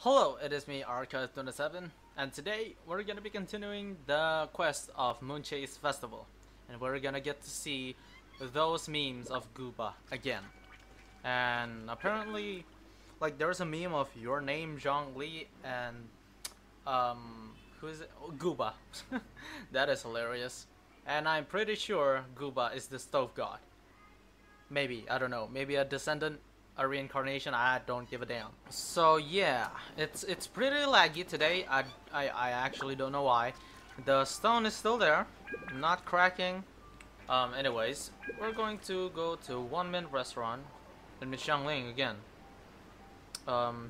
Hello, it is me, Arca27, and today we're gonna be continuing the quest of Moonchase Festival, and we're gonna get to see those memes of Gooba again. And apparently, like, there's a meme of your name, Zhongli, and who is it? Oh, Gooba. That is hilarious. And I'm pretty sure Gooba is the stove god. Maybe, I don't know, maybe a descendant, a reincarnation, I don't give a damn. So yeah, it's pretty laggy today. I actually don't know why. The stone is still there, not cracking. Anyways, we're going to go to One Min Restaurant and meet Xiangling again.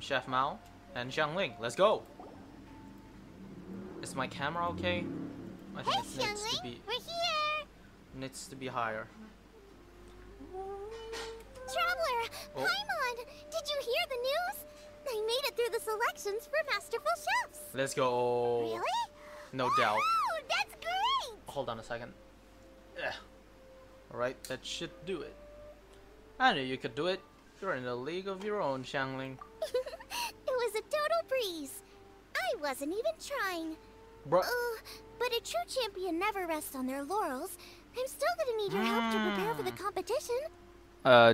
Chef Mao and Xiangling, let's go. Is my camera okay? I think it needs to be. We're here. Needs to be higher. Traveler, Oh. Paimon, did you hear the news? I made it through the selections for Masterful Chefs. Let's go. Really? No doubt. Oh, that's great. Hold on a second. Alright, that should do it. I knew you could do it. You're in a league of your own, Xiangling. It was a total breeze. I wasn't even trying. Bruh. But a true champion never rests on their laurels. I'm still gonna need your help to prepare for the competition.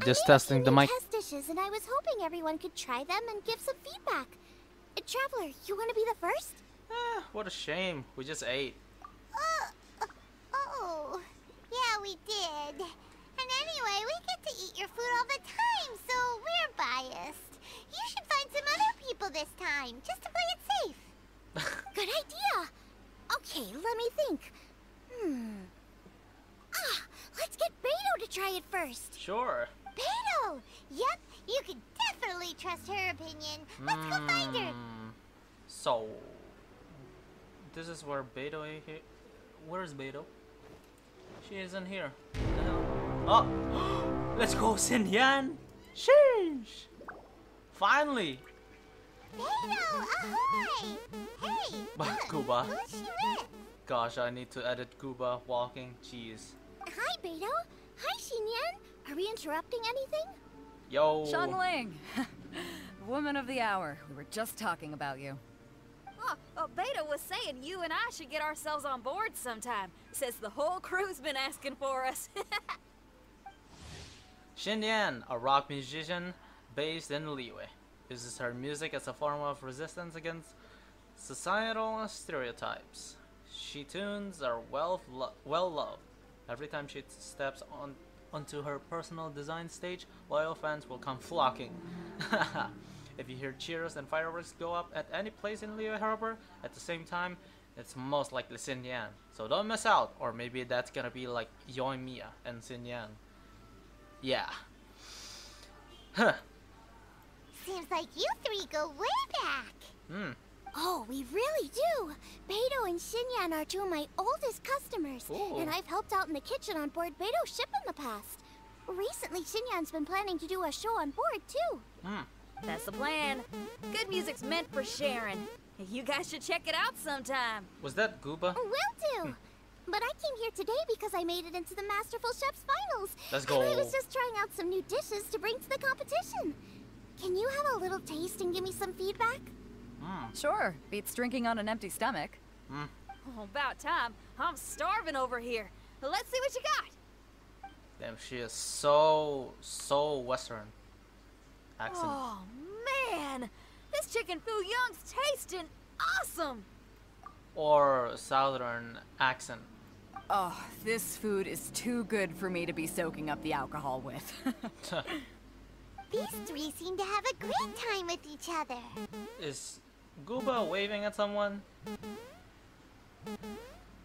Just testing the mic. Test dishes, and I was hoping everyone could try them and give some feedback. Traveler, you want to be the first? What a shame. We just ate. Oh, yeah, we did. And anyway, we get to eat your food all the time, so we're biased. You should find some other people this time, just to play it safe. Good idea. Okay, let me think. Let's get Beto to try it first. Sure. Beto! Yep, you can definitely trust her opinion. Let's go find her. So, this is where Beto is here. Where's Beto? She isn't here. What the hell? Oh! Let's go, Xinyan! Sheesh! Finally! Beto, ahoy! Hey, Gooba. who's she with? Gosh, I need to edit Gooba walking. Jeez. Hi, Beto. Hi, Xinyan. Are we interrupting anything? Yo! Xiangling! Woman of the hour. We were just talking about you. Beta was saying you and I should get ourselves on board sometime. Says the whole crew's been asking for us. Xinyan, a rock musician based in Liyue, uses her music as a form of resistance against societal stereotypes. She tunes are well loved. Every time she steps onto her personal design stage, loyal fans will come flocking. If you hear cheers and fireworks go up at any place in Liyue Harbor at the same time, it's most likely Xinyan. So don't miss out, or maybe that's gonna be like Yoimiya and Xinyan. Yeah. Huh. Seems like you three go way back. Oh, we really do. Beto and Xinyan are two of my oldest customers. Ooh. And I've helped out in the kitchen on board Beto's ship in the past. Recently, Xinyan's been planning to do a show on board, too. That's the plan. Good music's meant for sharing. You guys should check it out sometime. Was that Gooba? Will do. But I came here today because I made it into the Masterful Chef's finals. Let's go. And I was just trying out some new dishes to bring to the competition. Can you have a little taste and give me some feedback? Sure, beats drinking on an empty stomach. Oh, about time. I'm starving over here. Let's see what you got. Damn, she is so Western accent. Oh, man. This chicken foo young's tasting awesome. Or Southern accent. Oh, this food is too good for me to be soaking up the alcohol with. These three seem to have a great time with each other. Is Gooba waving at someone?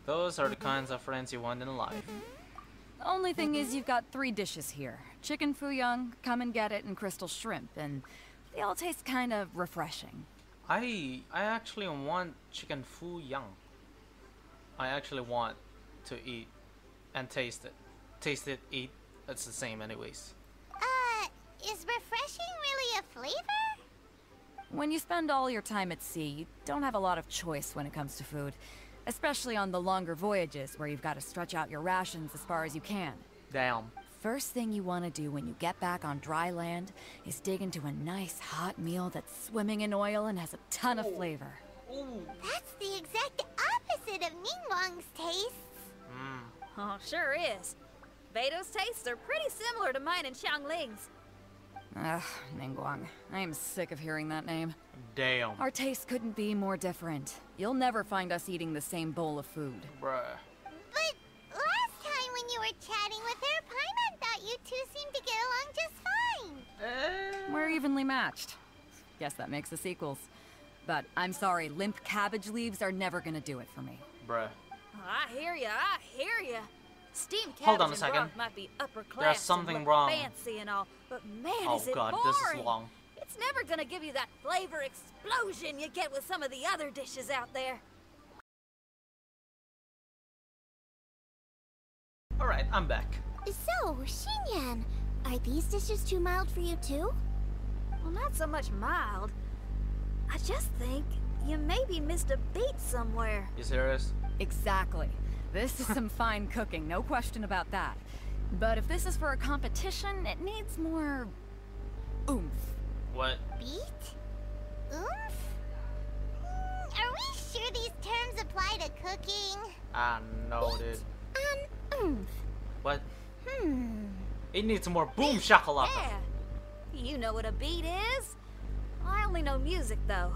Those are the kinds of friends you want in life. Only thing is you've got 3 dishes here. Chicken fuyang, come and get it, and crystal shrimp, and they all taste kind of refreshing. I actually want chicken fu yang. I actually want to eat and taste it. Taste it, eat. It's the same anyways. Is refreshing really a flavor? When you spend all your time at sea, you don't have a lot of choice when it comes to food. Especially on the longer voyages where you've got to stretch out your rations as far as you can. Damn. first thing you want to do when you get back on dry land is dig into a nice hot meal that's swimming in oil and has a ton of flavor. That's the exact opposite of Ningguang's tastes. Oh, sure is. Beto's tastes are pretty similar to mine and Xiangling's. Ugh, Ningguang. I am sick of hearing that name. Damn. Our tastes couldn't be more different. You'll never find us eating the same bowl of food. Bruh. But last time when you were chatting with her, Paimon thought you two seemed to get along just fine. We're evenly matched. Guess that makes us equals. But I'm sorry, limp cabbage leaves are never gonna do it for me. Bruh. I hear ya. Steamed cabbage Hold on a and second. broth might be upper class There's something and look wrong. fancy and all, but man, Oh is it god, boring. this is long. It's never gonna give you that flavor explosion you get with some of the other dishes out there. Alright, I'm back. So, Xinyan, are these dishes too mild for you too? Well, not so much mild. I just think you maybe missed a beat somewhere. You serious? Exactly. This is some fine cooking, no question about that. But if this is for a competition, it needs more oomph. What? Beat? Oomph? Are we sure these terms apply to cooking? No, dude. And oomph. What? It needs more boom shakalaka. Yeah. You know what a beat is? I only know music, though.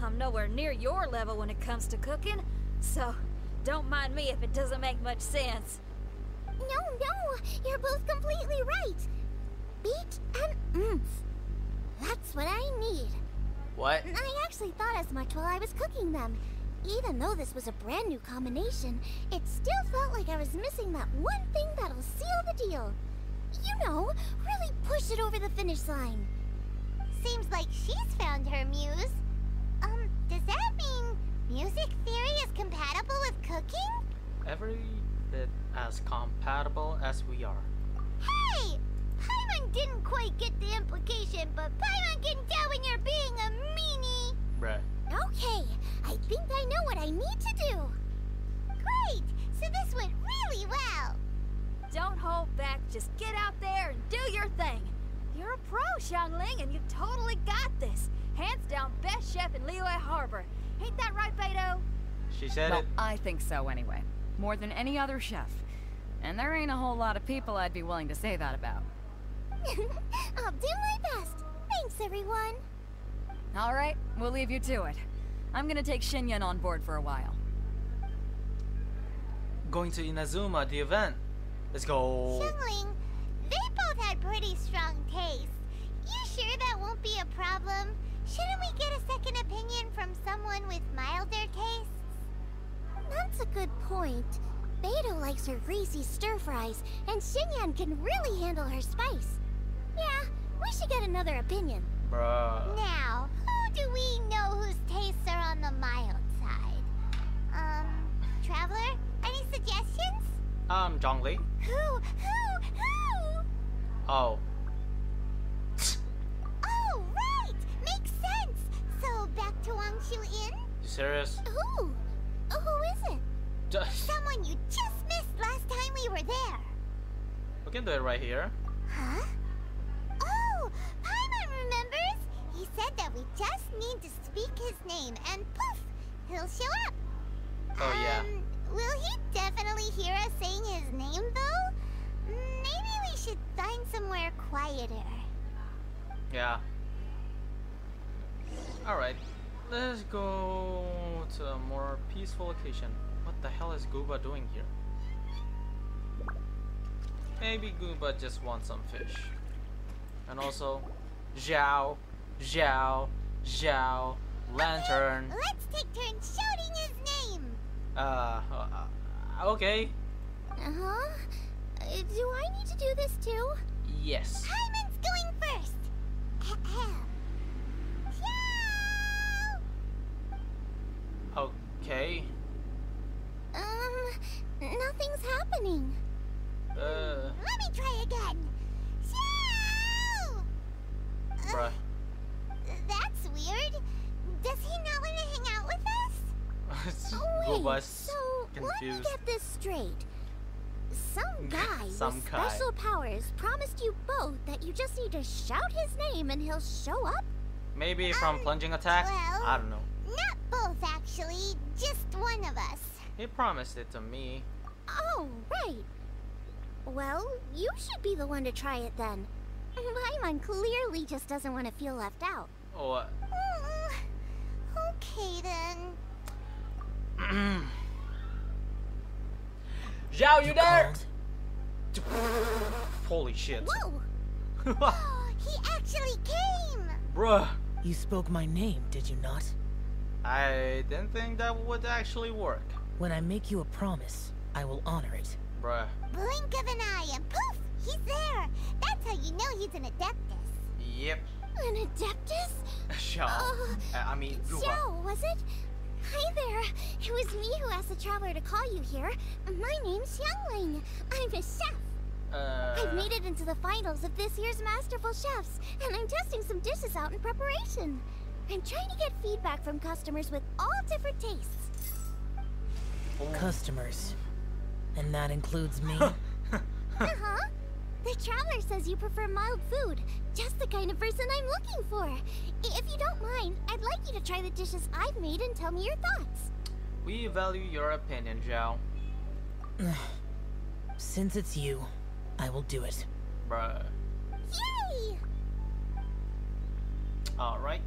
I'm nowhere near your level when it comes to cooking, so don't mind me if it doesn't make much sense. No, you're both completely right. Beat and oomph. That's what I need. What? I actually thought as much while I was cooking them. Even though this was a brand new combination, it still felt like I was missing that one thing that'll seal the deal. You know, really push it over the finish line. Seems like she's found her muse. Does that mean music theory is compatible with cooking? Every bit as compatible as we are. Hey! Paimon didn't quite get the implication, but Paimon can tell when you're being a meanie. Bruh. Okay, I think I know what I need to do. Great! So this went really well. Don't hold back, just get out there and do your thing. You're a pro, Xiangling, and you totally got this. Hands down, best chef in Liyue Harbor. Ain't that right, Beto? She said Well, it. I think so anyway. More than any other chef. And there ain't a whole lot of people I'd be willing to say that about. I'll do my best. Thanks, everyone. Alright, we'll leave you to it. I'm gonna take Xinyan on board for a while. Going to Inazuma, the event. Let's go. Xiangling, they both had pretty strong tastes. You sure that won't be a problem? Shouldn't we get a second opinion from someone with milder tastes? That's a good point. Beto likes her greasy stir-fries, and Xinyan can really handle her spice. Yeah, we should get another opinion. Bruh. Now, who do we know whose tastes are on the mild side? Traveler, any suggestions? Zhongli. Who? Oh. Oh, right! Makes sense! So, back to Wangshu Inn? You serious? Who? Who is it? Just, Someone you just missed last time we were there. we can do it right here. Huh? Oh, Paimon remembers! He said that we just need to speak his name and poof, he'll show up. Oh, yeah. Will he definitely hear us saying his name, though? Maybe we should find somewhere quieter. Yeah. Alright. Let's go to a more peaceful location. What the hell is Gooba doing here? Maybe Gooba just wants some fish. And also, Zhao, lantern. Let's take turns shouting his name. Okay. Uh-huh. Do I need to do this too? Yes. Paimon's going first. Ahem. Ciao! Okay. Nothing's happening. Let me try again. Ciao! Bruh. That's weird. Does he not want to hang out with us? It's Oh wait, Gooba's so let me confused. get this straight. Some guy Some with guy. special powers promised you both that you just need to shout his name and he'll show up? Maybe from plunging attack? well- I don't know. Not both, actually. Just one of us. He promised it to me. Oh, right. Well, you should be the one to try it then. Paimon clearly just doesn't want to feel left out. What? Okay then. Zhao, you there? Called? Holy shit. Whoa! He actually came! Bruh. You spoke my name, did you not? I didn't think that would actually work. When I make you a promise, I will honor it. Bruh. Blink of an eye and poof! He's there! That's how you know he's an Adeptus. Yep. An Adeptus? Zhao. I mean, Guba. Xiao, was it? Hi there. It was me who asked the traveler to call you here. My name's Xiangling. I'm a chef. I've made it into the finals of this year's Masterful Chefs, and I'm testing some dishes out in preparation. I'm trying to get feedback from customers with all different tastes. Customers. And that includes me? Uh-huh. The traveler says you prefer mild food. Just the kind of person I'm looking for. If you don't mind, I'd like you to try the dishes I've made and tell me your thoughts. We value your opinion, Zhao. Since it's you, I will do it. Bruh. Yay! Alright.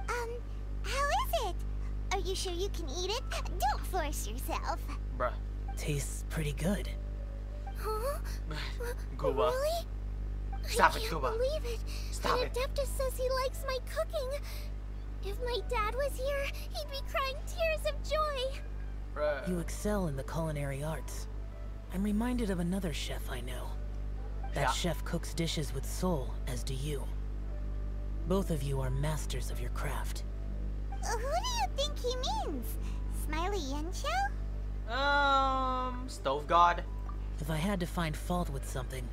How is it? Are you sure you can eat it? Don't force yourself. Bruh. Tastes pretty good. Huh? Guba. Really? Stop I it, can't Guba. believe it. Stop An it. Adeptus says he likes my cooking. If my dad was here, he'd be crying tears of joy. Bruh. You excel in the culinary arts. I'm reminded of another chef I know. That Yeah. chef cooks dishes with soul, as do you. Both of you are masters of your craft. Who do you think he means? Smiley Yancho? Stove God? If I had to find fault with something,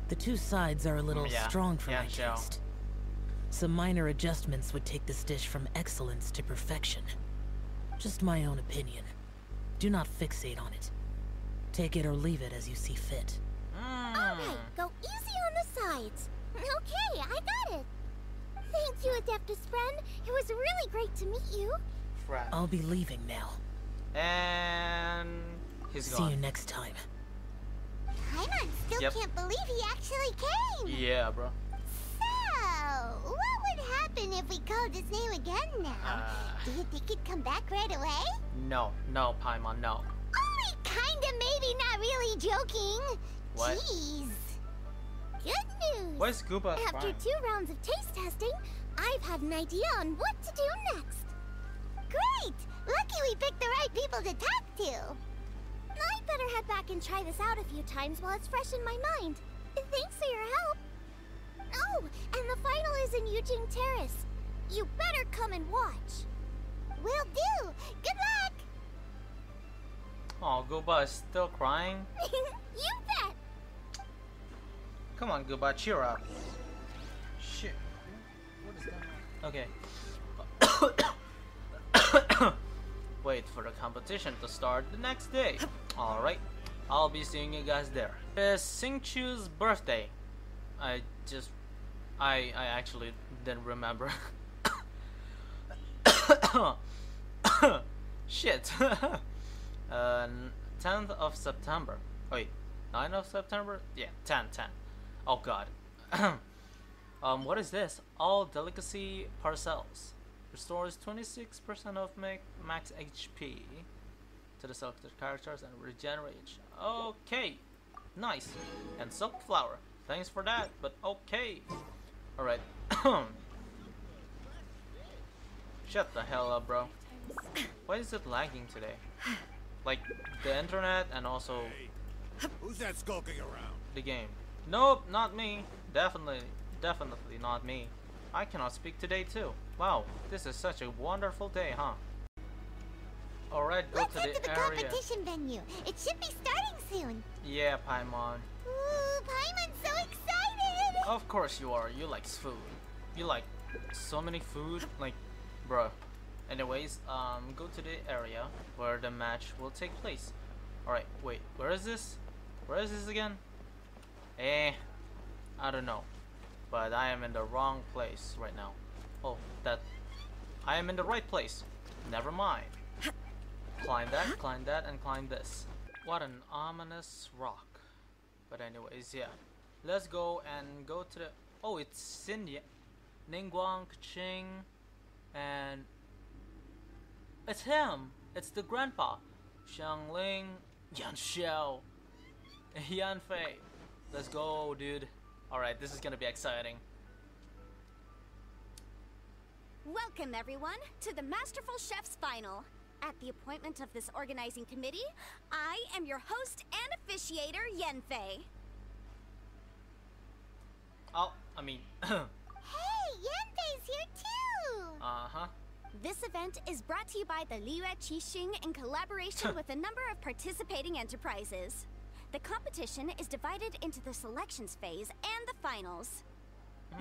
the two sides are a little Yeah. strong for Yeah, my Joe. taste. Some minor adjustments would take this dish from excellence to perfection. Just my own opinion. Do not fixate on it. Take it or leave it as you see fit. Alright, go easy on the sides. Okay, I got it. Thank you, Adeptus friend. It was really great to meet you. Friend. I'll be leaving now. And he's See you gone. next time. Paimon still Yep. can't believe he actually came. Yeah, bro. So, what would happen if we called his name again now? Do you think he'd come back right away? No, Paimon, no. Only kinda, maybe, not really joking. What? Jeez. Good news. Where's Guba After crying? 2 rounds of taste testing, I've had an idea on what to do next. Great! Lucky we picked the right people to talk to. I'd better head back and try this out a few times while it's fresh in my mind. Thanks for your help. Oh, and the final is in Eugene Terrace. You better come and watch. Will do. Good luck. Oh, Guba is still crying? You bet. Come on, Guba, cheer up. Shit. What is going on? Okay. Wait for the competition to start the next day. Alright. I'll be seeing you guys there. It's Xingchu's birthday. I actually didn't remember. Shit. 10th of September. Wait, 9th of September? Yeah, 10. Oh god. What is this? All delicacy parcels. Restores 26% of max HP to the selected characters and regenerate. Okay, nice. And silk flower. Thanks for that, but okay. Alright. Shut the hell up, bro. Why is it lagging today? Like the internet and also Who's that skulking around? the game. Nope, not me. Definitely not me. I cannot speak today too. Wow, this is such a wonderful day, huh? Alright, go Let's to head to the the area. competition venue. It should be starting soon. Yeah, Paimon. Ooh, Paimon's so excited. Of course you are. You like food. You like so many food. Like, bruh. Anyways, go to the area where the match will take place. Alright, wait, where is this? Where is this again? I don't know. But I am in the wrong place right now. Oh, I am in the right place. Never mind. Climb that, and climb this. What an ominous rock. But anyways, yeah. Let's go and go to the... Oh, it's Xinye, Ningguang, Kaching, and... It's him! It's the grandpa! Xiangling, Yanxiao, Yanfei. Let's go, dude. Alright, this is gonna be exciting. Welcome, everyone, to the Masterful Chef's Final. At the appointment of this organizing committee, I am your host and officiator, Yanfei. Oh, I mean... Hey, Yanfei's here too! Uh-huh. This event is brought to you by the Liyue Qixing in collaboration with a number of participating enterprises. The competition is divided into the selections phase and the finals.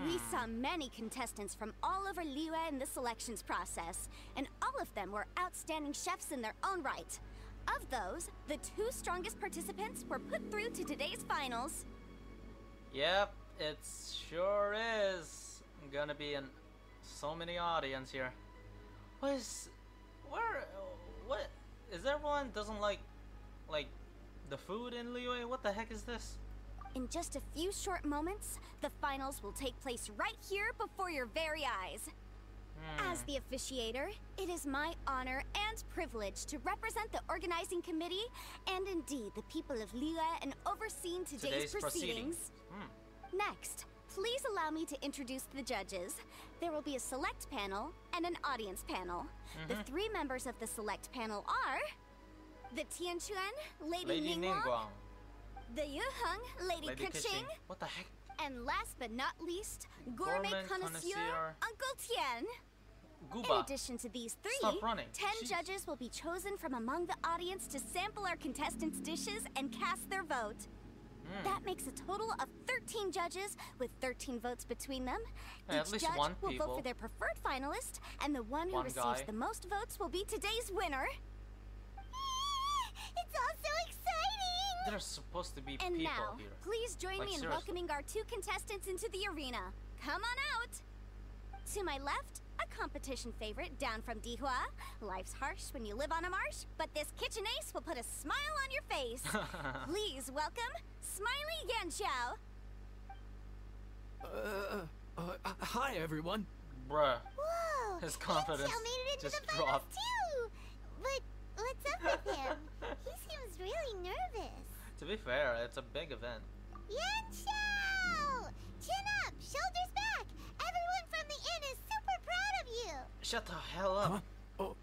We saw many contestants from all over Liyue in the selections process, and all of them were outstanding chefs in their own right. Of those, the 2 strongest participants were put through to today's finals. Yep, it sure is gonna be in so many audience here. What is everyone doesn't like the food in Liyue? What the heck is this? In just a few short moments, the finals will take place right here before your very eyes. As the officiator, it is my honor and privilege to represent the organizing committee and indeed the people of Liyue in overseeing today's proceedings. Next, please allow me to introduce the judges. There will be a select panel and an audience panel. The 3 members of the select panel are the Tianquan, Lady Ningguang, the Yuheng, Lady Kaching, what the heck? and last but not least, gourmet connoisseur, Uncle Tian. Gooba. In addition to these 3, Stop running. 10 Jeez. judges will be chosen from among the audience to sample our contestants' dishes and cast their vote. That makes a total of 13 judges with 13 votes between them. Hey, at Each least judge one will people. vote for their preferred finalist, and the one who One receives guy. the most votes will be today's winner. It's all so exciting! There's supposed to be And people now, here. please join Like, me in seriously. welcoming our 2 contestants into the arena. Come on out! To my left, a competition favorite down from Dihua. Life's harsh when you live on a marsh, but this kitchen ace will put a smile on your face. Please welcome Smiley Yanxiao. Hi everyone. Bruh. Whoa! His confidence Yanxiao made it into just the finals dropped. too! But what's up with him? He seems really nervous. To be fair, it's a big event. Yanxiao! Chin up, shoulders back. Everyone from the inn is super proud of you. Shut the hell up. Huh?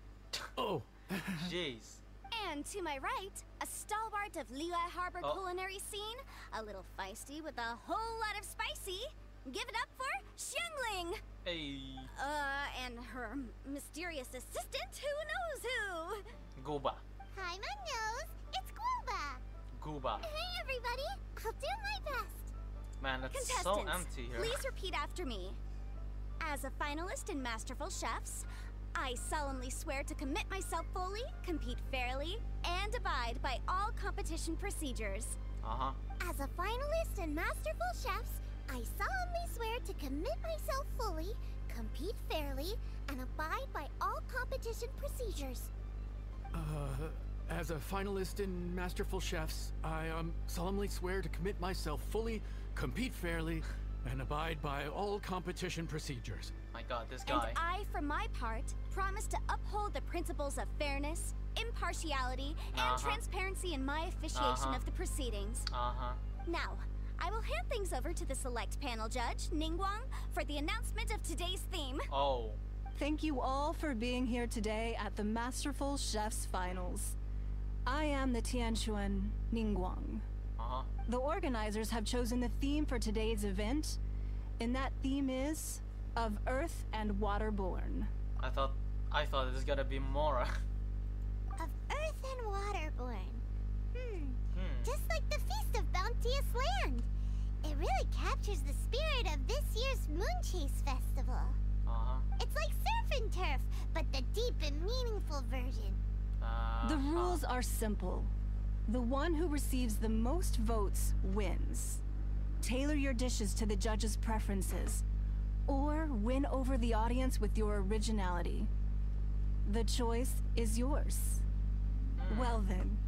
Oh. Jeez. And to my right, a stalwart of Liyue Harbor culinary scene, a little feisty with a whole lot of spicy. Give it up for Xiangling! Hey. And her mysterious assistant, who knows who? Gooba. Hi, my nose. It's Guba. Gooba. Hey, everybody. I'll do my best. Man, it's Contestants, so empty here. please repeat after me. As a finalist in Masterful Chefs, I solemnly swear to commit myself fully, compete fairly, and abide by all competition procedures. Uh-huh. As a finalist in Masterful Chefs, I solemnly swear to commit myself fully, compete fairly, and abide by all competition procedures. As a finalist in Masterful Chefs, I solemnly swear to commit myself fully, compete fairly, and abide by all competition procedures. My god, this And guy. I, for my part, promise to uphold the principles of fairness, impartiality, and transparency in my officiation of the proceedings. Uh-huh. Now, I will hand things over to the select panel judge, Ningguang, for the announcement of today's theme. Oh. Thank you all for being here today at the Masterful Chef's Finals. I am the Tianquan Ningguang. Uh-huh. The organizers have chosen the theme for today's event, and that theme is of Earth and Waterborn. I thought it was gonna be more. Of earth and waterborn. Just like the Feast of Bounteous Land. It really captures the spirit of this year's Moonchase festival. Uh-huh. It's like surf surf and turf, but the deep and meaningful version. The rules are simple. The one who receives the most votes wins. Tailor your dishes to the judges' preferences, or win over the audience with your originality. The choice is yours. Well then,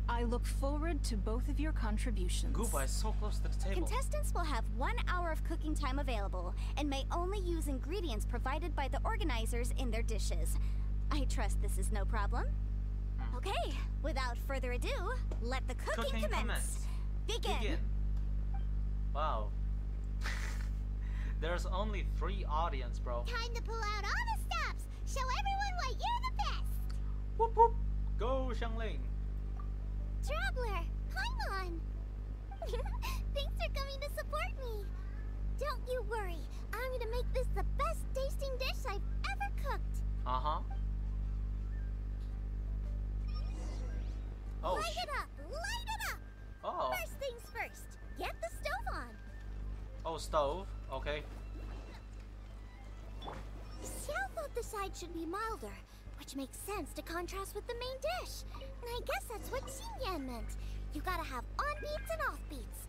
I look forward to both of your contributions. Gooba is so close to the table. Contestants will have 1 hour of cooking time available and may only use ingredients provided by the organizers in their dishes. I trust this is no problem. Okay, without further ado, let the cooking commence. Begin. Wow. There's only 3 audience, bro. Time to pull out all the stops. Show everyone why you're the best. Whoop whoop. Go, Xiangling. Traveler, climb on. Thanks for coming to support me. Don't you worry. I'm gonna make this the best tasting dish I've ever cooked. Uh-huh. Oh, Light it up! Light it up! Oh. First things first, get the stove on. Oh, stove. Okay. Xiao thought the side should be milder, which makes sense to contrast with the main dish. And I guess that's what Xinyan meant. You gotta have on-beats and off-beats.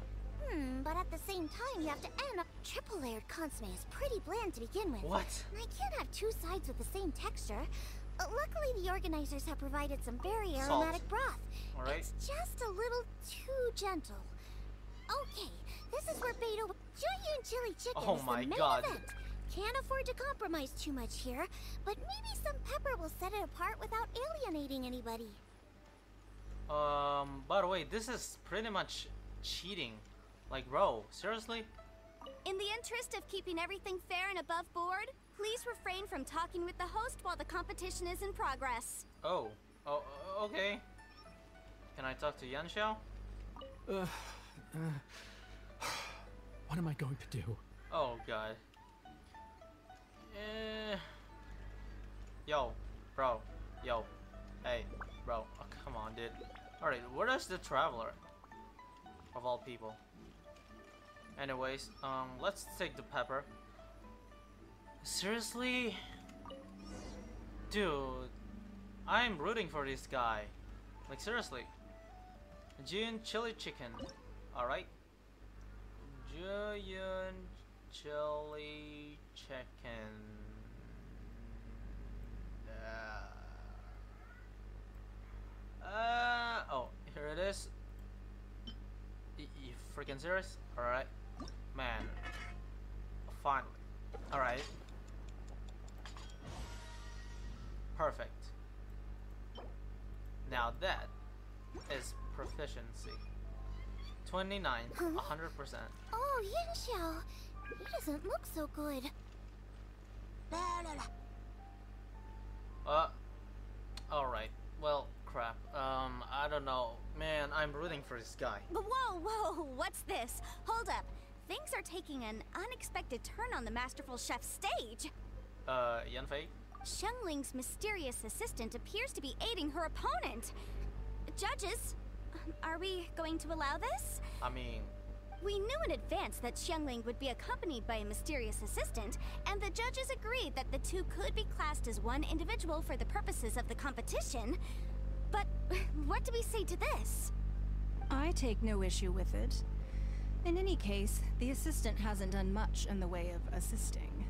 But at the same time, you have to end up triple-layered consomme is pretty bland to begin with. What? And I can't have 2 sides with the same texture. Luckily, the organizers have provided some very aromatic broth. All right. It's just a little too gentle. Okay, this is where Beto Junyun Chili Chicken Oh is my the main God. event. Can't afford to compromise too much here, but maybe some pepper will set it apart without alienating anybody. By the way, this is pretty much cheating. Like, bro, seriously? In the interest of keeping everything fair and above board, please refrain from talking with the host while the competition is in progress. Oh, okay. Can I talk to Yan Xiao? What am I going to do? Oh god. Yo, bro. Yo. Hey, bro. Oh, come on, dude. Alright, where is the traveler? Of all people. Anyways, let's take the pepper. Seriously? Dude, I'm rooting for this guy. Like, seriously. Jun Chili Chicken. Alright. Jun Chili Chicken. Oh, here it is. You freaking serious? Alright. Man. Finally. Alright. Perfect. Now that is proficiency. 29, 100%. Oh, Yin Xiao. He doesn't look so good. Alright. Well, crap. I don't know. Man, I'm rooting for this guy. Whoa, what's this? Hold up. Things are taking an unexpected turn on the Masterful Chef's stage. Yanfei? Xiangling's mysterious assistant appears to be aiding her opponent. Judges, are we going to allow this? I mean... We knew in advance that Xiangling would be accompanied by a mysterious assistant, and the judges agreed that the two could be classed as one individual for the purposes of the competition. But what do we say to this? I take no issue with it. In any case, the assistant hasn't done much in the way of assisting.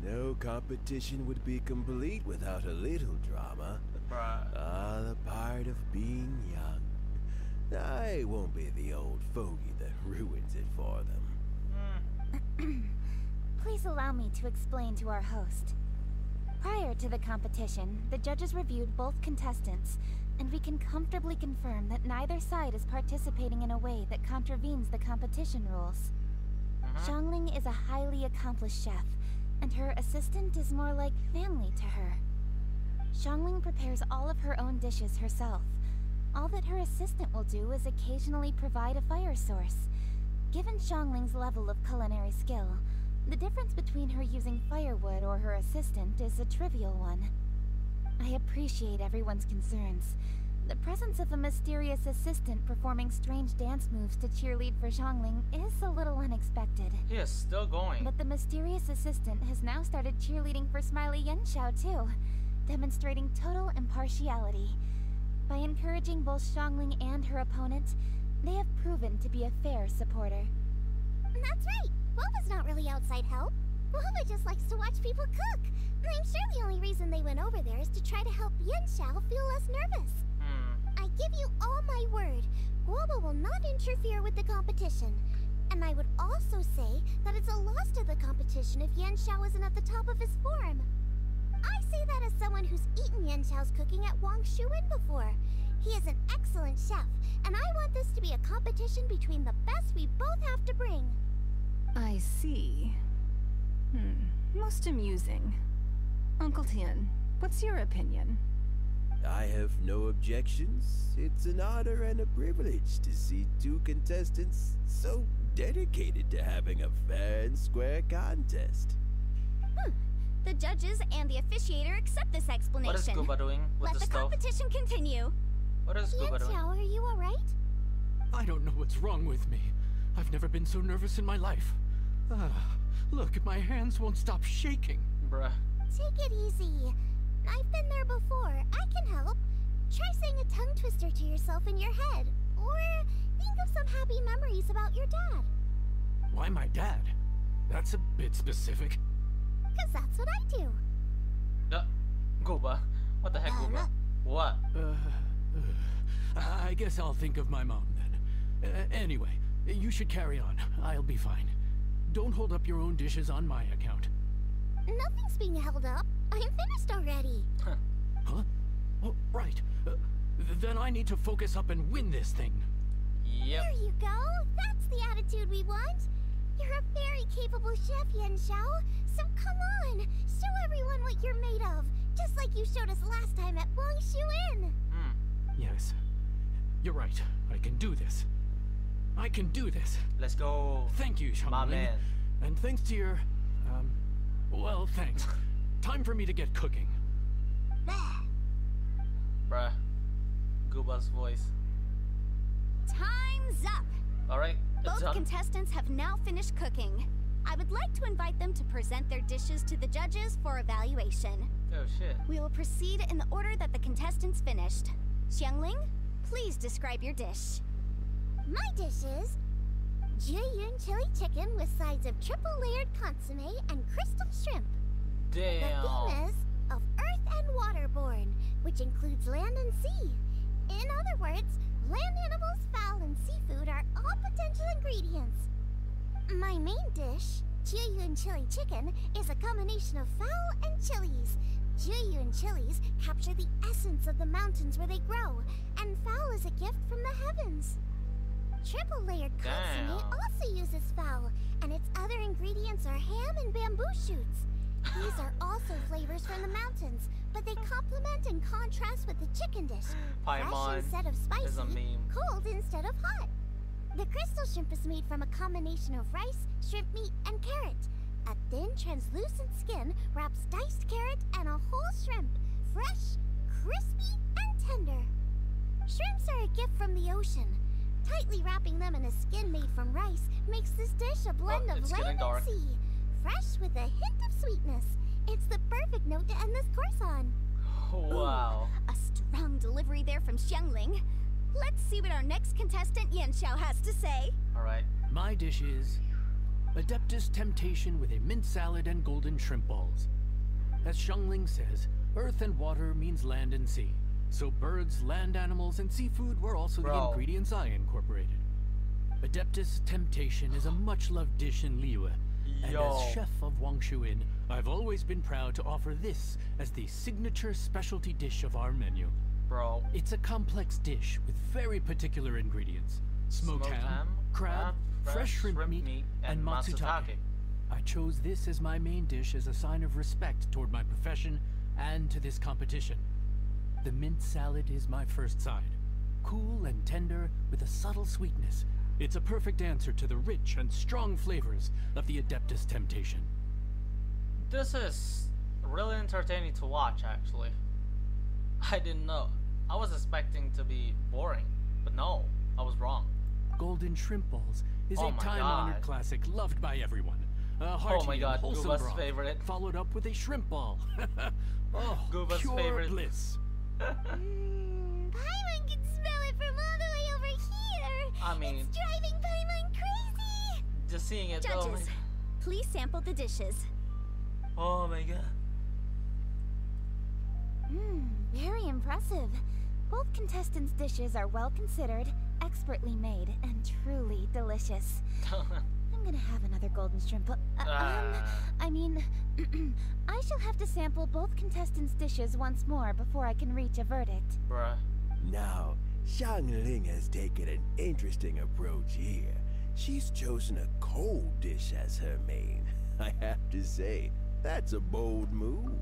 No competition would be complete without a little drama. Bruh. The part of being young. I won't be the old fogey that ruins it for them. Please allow me to explain to our host. Prior to the competition, the judges reviewed both contestants, and we can comfortably confirm that neither side is participating in a way that contravenes the competition rules. Xiangling is a highly accomplished chef, and her assistant is more like family to her. Xiangling prepares all of her own dishes herself. All that her assistant will do is occasionally provide a fire source. Given Xiangling's level of culinary skill, the difference between her using firewood or her assistant is a trivial one. I appreciate everyone's concerns, The presence of a mysterious assistant performing strange dance moves to cheerlead for Xiangling is a little unexpected. He is still going. But the mysterious assistant has now started cheerleading for Smiley Yanxiao too, demonstrating total impartiality. By encouraging both Xiangling and her opponent, they have proven to be a fair supporter. That's right. Guoba's not really outside help. Guoba just likes to watch people cook. I'm sure the only reason they went over there is to try to help Yanxiao feel less nervous. I give you all my word, Guoba will not interfere with the competition. And I would also say that it's a loss to the competition if Yanxiao isn't at the top of his form. I say that as someone who's eaten Yanxiao's cooking at Wang Shuin before. He is an excellent chef, and I want this to be a competition between the best we both have to bring. I see. Most amusing. Uncle Tian, what's your opinion? I have no objections. It's an honor and a privilege to see two contestants so dedicated to having a fair and square contest. The judges and the officiator accept this explanation. What is Guoba doing with Let the the stove? competition continue. What is Guoba doing? Yanxiao, are you alright? I don't know what's wrong with me. I've never been so nervous in my life. Look, my hands won't stop shaking. Bruh. Take it easy. I've been there before. I can help. Try saying a tongue twister to yourself in your head. Or think of some happy memories about your dad. Why my dad? That's a bit specific. Because that's what I do. Guoba. What the heck, Guoba? What? I guess I'll think of my mom then. Anyway, you should carry on. I'll be fine. Don't hold up your own dishes on my account. Nothing's being held up. I'm finished already. Huh? Oh, right. Then I need to focus up and win this thing. Yep. There you go. That's the attitude we want. You're a very capable chef, Yanxiao. So come on, show everyone what you're made of. Just like you showed us last time at Wang Shuin. Yes. You're right. I can do this. I can do this. Let's go. Thank you, Xiangling. My man. And thanks to your, well, thanks. Time for me to get cooking. Bruh. Guoba's voice. Time's up. Alright, it's Both done. contestants have now finished cooking. I would like to invite them to present their dishes to the judges for evaluation. Oh shit. We will proceed in the order that the contestants finished. Xiangling, please describe your dish. My dish is Jiyun chili chicken with sides of triple layered consomme and crystal shrimp. The Damn. theme is of earth and waterborne, which includes land and sea. In other words, land animals, fowl, and seafood are all potential ingredients. My main dish, Jiyun chili chicken, is a combination of fowl and chilies. Jiyun chilies capture the essence of the mountains where they grow, and fowl is a gift from the heavens. Triple layered consomme also uses fowl, and its other ingredients are ham and bamboo shoots. These are also flavors from the mountains, but they complement and contrast with the chicken dish. Fresh Paimon instead of spicy, is a meme. cold instead of hot. The crystal shrimp is made from a combination of rice, shrimp meat, and carrot. A thin, translucent skin wraps diced carrot and a whole shrimp, fresh, crispy, and tender. Shrimps are a gift from the ocean. Tightly wrapping them in a skin made from rice makes this dish a blend of it's getting land dark. and sea. Fresh with a hint of sweetness. It's the perfect note to end this course on. Wow. A strong delivery there from Xiangling. Let's see what our next contestant Yanxiao has to say. Alright. My dish is Adeptus Temptation with a mint salad and golden shrimp balls. As Xiangling says, earth and water means land and sea. So birds, land animals, and seafood were also the Bro. ingredients I incorporated. Adeptus Temptation is a much-loved dish in Liyue, and Yo. as chef of Wang Shuin, I've always been proud to offer this as the signature specialty dish of our menu. Bro. It's a complex dish with very particular ingredients. Smoked ham, crab, fresh shrimp meat, and matsutake. I chose this as my main dish as a sign of respect toward my profession and to this competition. The mint salad is my first side. Cool and tender with a subtle sweetness. It's a perfect answer to the rich and strong flavors of the Adeptus Temptation. This is really entertaining to watch, actually. I didn't know. I was expecting to be boring, but no, I was wrong. Golden shrimp balls is Oh a my time-honored God. classic loved by everyone. A hearty Oh my God, and wholesome Gooba's broth, favorite. followed up with a shrimp ball. Oh, Gooba's pure favorite. bliss. Paimon can smell it from all the way over here. I mean, It's driving Paimon crazy. just seeing it. Judges, please sample the dishes. Oh my God. Very impressive. Both contestants' dishes are well considered, expertly made, and truly delicious. I'm gonna have another golden shrimp. I mean, I shall have to sample both contestants' dishes once more before I can reach a verdict. Bruh. Now, Xiangling has taken an interesting approach here. She's chosen a cold dish as her main. I have to say, that's a bold move.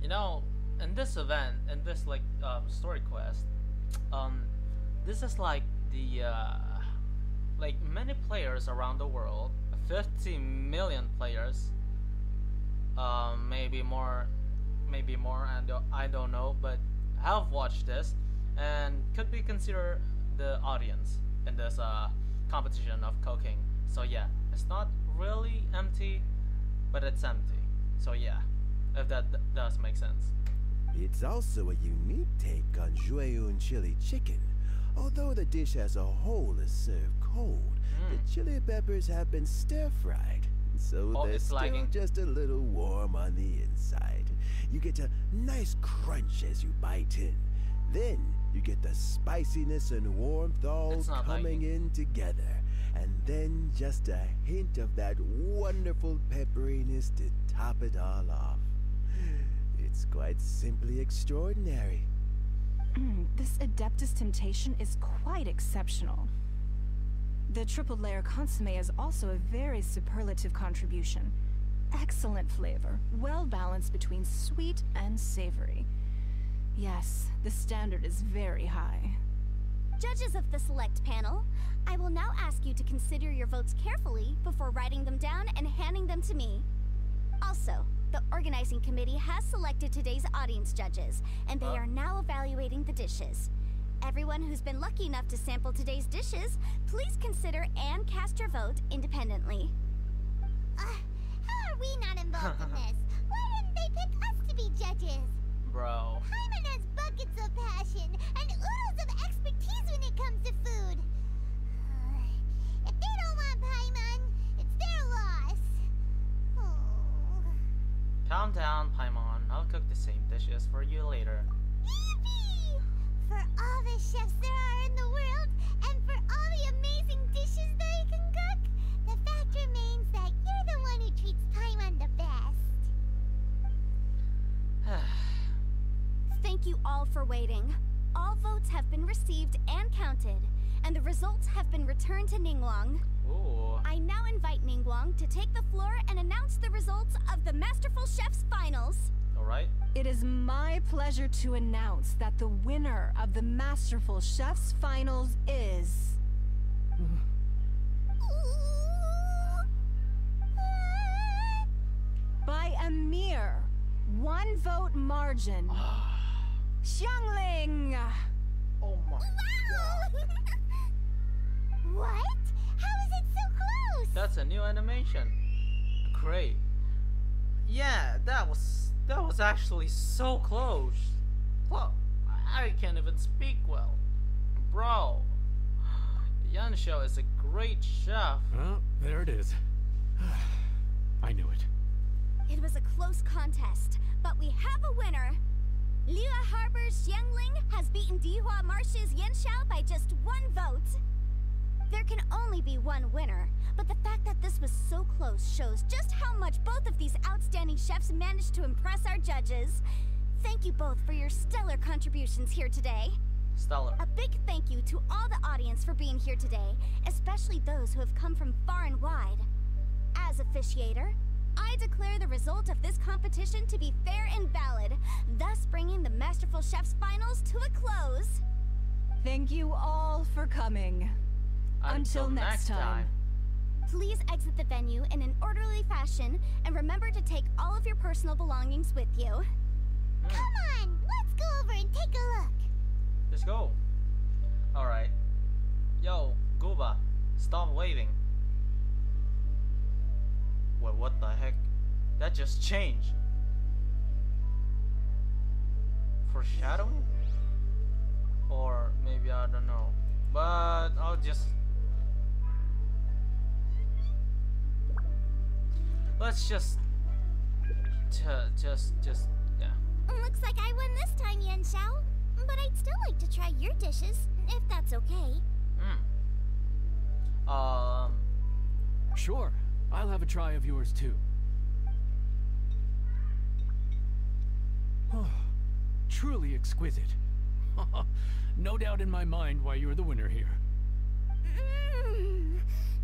You know, in this event, in this like story quest, this is like the like many players around the world, 50 million players, maybe more, and I don't know, but have watched this and could be considered the audience in this competition of cooking. So yeah, it's not really empty, but it's empty. So yeah, if that does make sense. It's also a unique take on Jueyun chili chicken. Although the dish as a whole is served cold, the chili peppers have been stir-fried, so they're it's still lagging. just a little warm on the inside. You get a nice crunch as you bite in. Then you get the spiciness and warmth all It's not coming lagging. in together. And then just a hint of that wonderful pepperiness to top it all off. It's quite simply extraordinary. This Adeptus Temptation is quite exceptional. The triple layer consomme is also a very superlative contribution. Excellent flavor, well balanced between sweet and savory. Yes, the standard is very high. Judges of the select panel, I will now ask you to consider your votes carefully before writing them down and handing them to me. Also, the organizing committee has selected today's audience judges, and they are now evaluating the dishes. Everyone who's been lucky enough to sample today's dishes, please consider and cast your vote independently. How are we not involved in this? Why didn't they pick us to be judges? Bro. Paimon has buckets of passion and oodles of expertise when it comes to food. If they don't want Paimon, it's their loss. Oh. Calm down, Paimon. I'll cook the same dishes for you later. Yippee! For all the chefs there are in the world, and for all the amazing dishes they can cook, the fact remains that you're the one who treats Paimon the best. Thank you all for waiting. All votes have been received and counted, and the results have been returned to Ningguang. Ooh. I now invite Ningguang to take the floor and announce the results of the Masterful Chef's finals. Alright. It is my pleasure to announce that the winner of the Masterful Chef's finals is... by a mere 1 vote margin, Xiangling! Oh my. What? How is it so close? That's a new animation. Great. Yeah, that was actually so close. Well, I can't even speak well. Bro. Yanshou is a great chef. Well, there it is. I knew it. It was a close contest, but we have a winner. Liyue Harbor's Xiangling has beaten Dihua Marsh's Yanshou by just 1 vote. There can only be one winner, but the fact that this was so close shows just how much both of these outstanding chefs managed to impress our judges. Thank you both for your stellar contributions here today. Stellar. A big thank you to all the audience for being here today, especially those who have come from far and wide. As officiator, I declare the result of this competition to be fair and valid, thus bringing the Masterful Chef's finals to a close. Thank you all for coming. Until next time. Please exit the venue in an orderly fashion, and remember to take all of your personal belongings with you. Come on, let's go over and take a look. Let's go. Alright. Yo, Gooba, stop waving. Wait, what the heck? That just changed. Foreshadowing? Or maybe I don't know. But I'll just... Let's just... yeah. Looks like I won this time, Yan Xiao. But I'd still like to try your dishes, if that's okay. Sure. I'll have a try of yours too. Truly exquisite. No doubt in my mind why you're the winner here.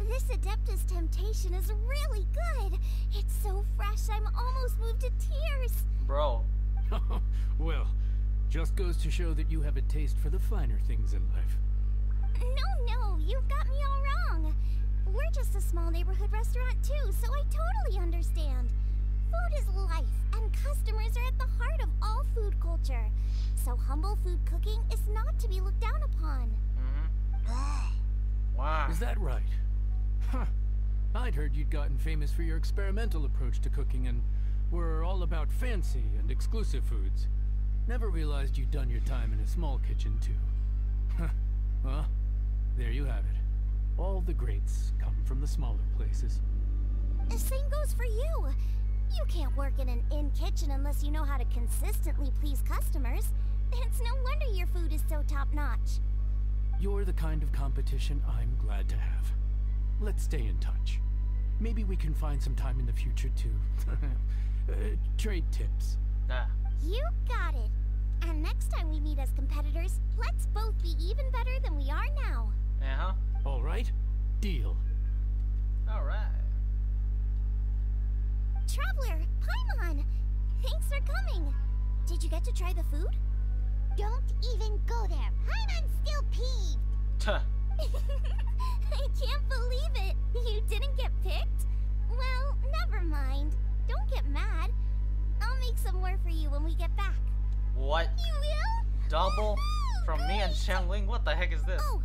This Adeptus Temptation is really good. It's so fresh, I'm almost moved to tears. Bro. Well, just goes to show that you have a taste for the finer things in life. No, you've got me all wrong. We're just a small neighborhood restaurant too, so I totally understand. Food is life, and customers are at the heart of all food culture. So humble food cooking is not to be looked down upon. Wow. Is that right? Huh. I'd heard you'd gotten famous for your experimental approach to cooking and were all about fancy and exclusive foods. Never realized you'd done your time in a small kitchen too. Well, there you have it. All the greats come from the smaller places. The same goes for you. You can't work in an inn kitchen unless you know how to consistently please customers. It's no wonder your food is so top-notch. You're the kind of competition I'm glad to have. Let's stay in touch. Maybe we can find some time in the future to trade tips. You got it. And next time we meet as competitors, let's both be even better than we are now. All right. Deal. All right. Traveler, Paimon! Thanks for coming. Did you get to try the food? Don't even go there. Paimon's still peeved. I can't believe it. You didn't get picked? Well, never mind. Don't get mad. I'll make some more for you when we get back. What? You will? Double? From me and Xiangling? What the heck is this? Oh,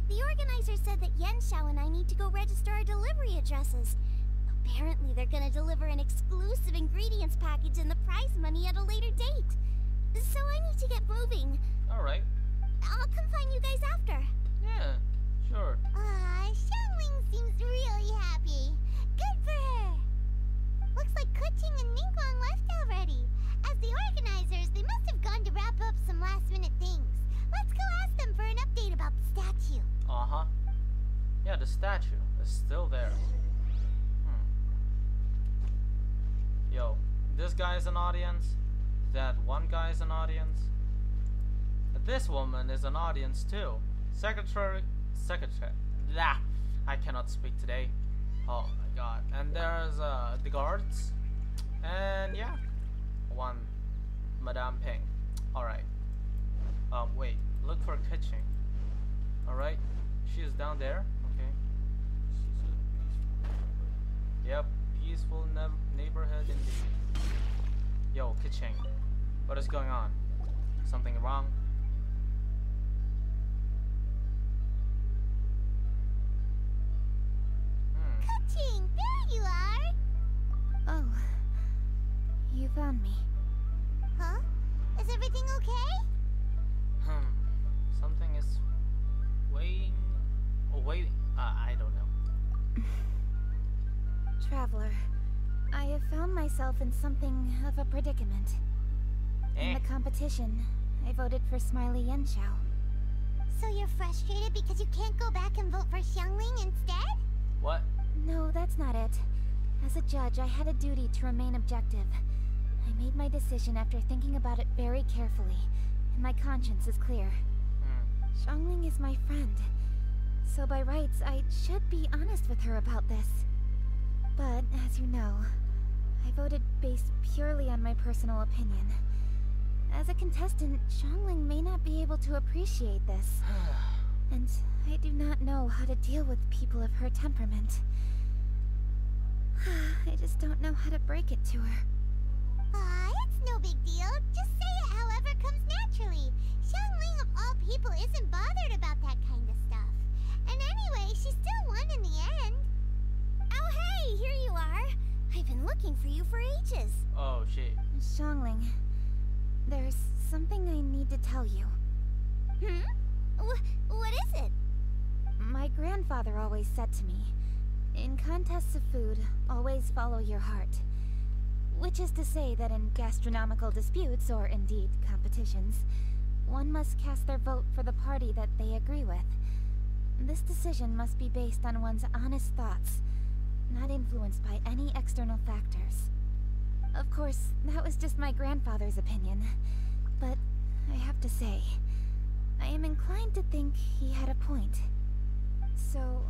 the organizer said that Yan Xiao and I need to go register our delivery addresses. Apparently they're gonna deliver an exclusive ingredients package and the prize money at a later date. So I need to get moving. Alright. I'll come find you guys after. Yeah, sure. Xiangling seems really happy. Good for her. Looks like Kuching and Ningguang left already. As the organizers, they must have gone to wrap up some last-minute things. Let's go ask them for an update about the statue. Yeah, the statue is still there. Yo, this guy is an audience. That one guy is an audience. This woman is an audience too. Secretary. Blah. I cannot speak today. Oh my god. And there's the guards. And yeah, one Madame Ping. Alright. Wait. Look for Kuching. Alright. She is down there. Okay. Yep. Peaceful neighborhood indeed. Yo, Kuching. What is going on? Something wrong? Kuching, there you are. Oh, you found me. Huh? Is everything okay? Something is waiting. I don't know. Traveler, I have found myself in something of a predicament. In the competition, I voted for Smiley Yanxiao. So you're frustrated because you can't go back and vote for Xiangling instead? What? No, that's not it. As a judge, I had a duty to remain objective. I made my decision after thinking about it very carefully, and my conscience is clear. Xiangling is my friend, so by rights, I should be honest with her about this. But, as you know, I voted based purely on my personal opinion. As a contestant, Xiangling may not be able to appreciate this. And I do not know how to deal with people of her temperament. I just don't know how to break it to her. It's no big deal. Just say it however comes naturally. Xiangling of all people isn't bothered about that kind of stuff. And anyway, she still won in the end. Oh hey, here you are. I've been looking for you for ages. Oh shit. Xiangling, there's something I need to tell you. What is it? My grandfather always said to me, in contests of food, always follow your heart. Which is to say that in gastronomical disputes, or indeed competitions, one must cast their vote for the party that they agree with. This decision must be based on one's honest thoughts, not influenced by any external factors. Of course, that was just my grandfather's opinion, but I have to say, I am inclined to think he had a point. So,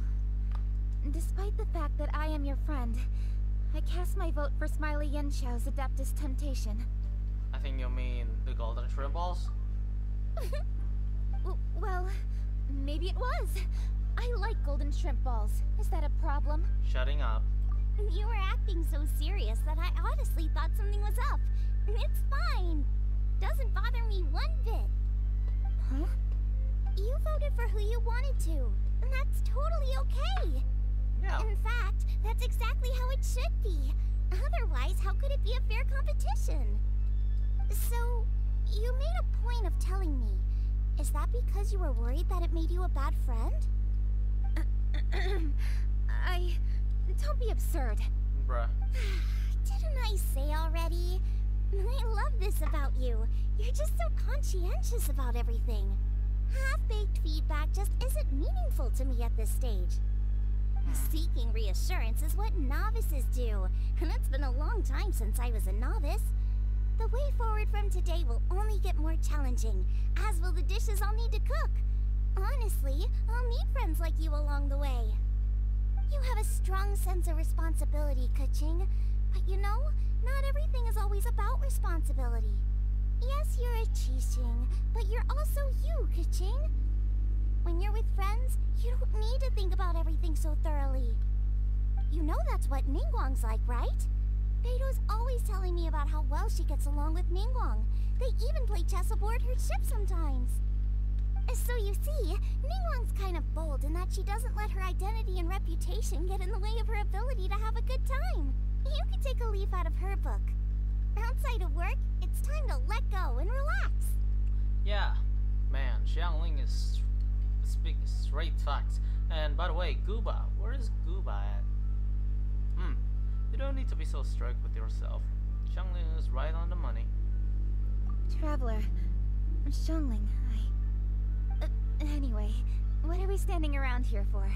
despite the fact that I am your friend, I cast my vote for Smiley Yenshou's Adeptus Temptation. I think you mean the golden shrimp balls? Well, maybe it was. I like golden shrimp balls. Is that a problem? Shutting up. You were acting so serious that I honestly thought something was up. It's fine. Doesn't bother me one bit. Huh? You voted for who you wanted to, and that's totally okay. Yeah. In fact, that's exactly how it should be. Otherwise, how could it be a fair competition? So, you made a point of telling me. Is that because you were worried that it made you a bad friend? Don't be absurd. Bruh. Didn't I say already? I love this about you. You're just so conscientious about everything. Half-baked feedback just isn't meaningful to me at this stage. Seeking reassurance is what novices do, and it's been a long time since I was a novice. The way forward from today will only get more challenging, as will the dishes I'll need to cook. Honestly, I'll meet friends like you along the way. You have a strong sense of responsibility, Keqing, but you know, not everything is always about responsibility. Yes, you're a Qixing, but you're also you, Keqing. When you're with friends, you don't need to think about everything so thoroughly. You know that's what Ningguang's like, right? Beido's always telling me about how well she gets along with Ningguang. They even play chess aboard her ship sometimes. So you see, Ningguang's kind of bold in that she doesn't let her identity and reputation get in the way of her ability to have a good time. You can take a leaf out of her book. Outside of work, it's time to let go and relax. Yeah, man, Xiangling is speaking straight facts. And by the way, Gooba, where is Gooba at? You don't need to be so strict with yourself. Xiangling is right on the money. Traveler, Xiangling, anyway, what are we standing around here for?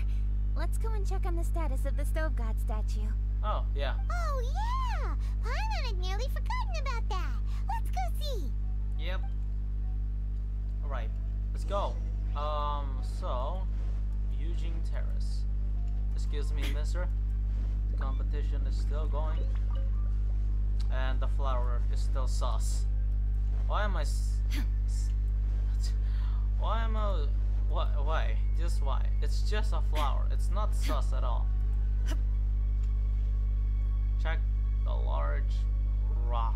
Let's go and check on the status of the Stove God statue. Oh, yeah. Oh, yeah! Paimon had nearly forgotten about that. Let's go see. Yep. Alright, let's go. So, Eugene Terrace. Excuse me, mister. The competition is still going. And the flour is still sauce. Why am I why? Just why? It's just a flour. It's not sauce at all. Check the large rock.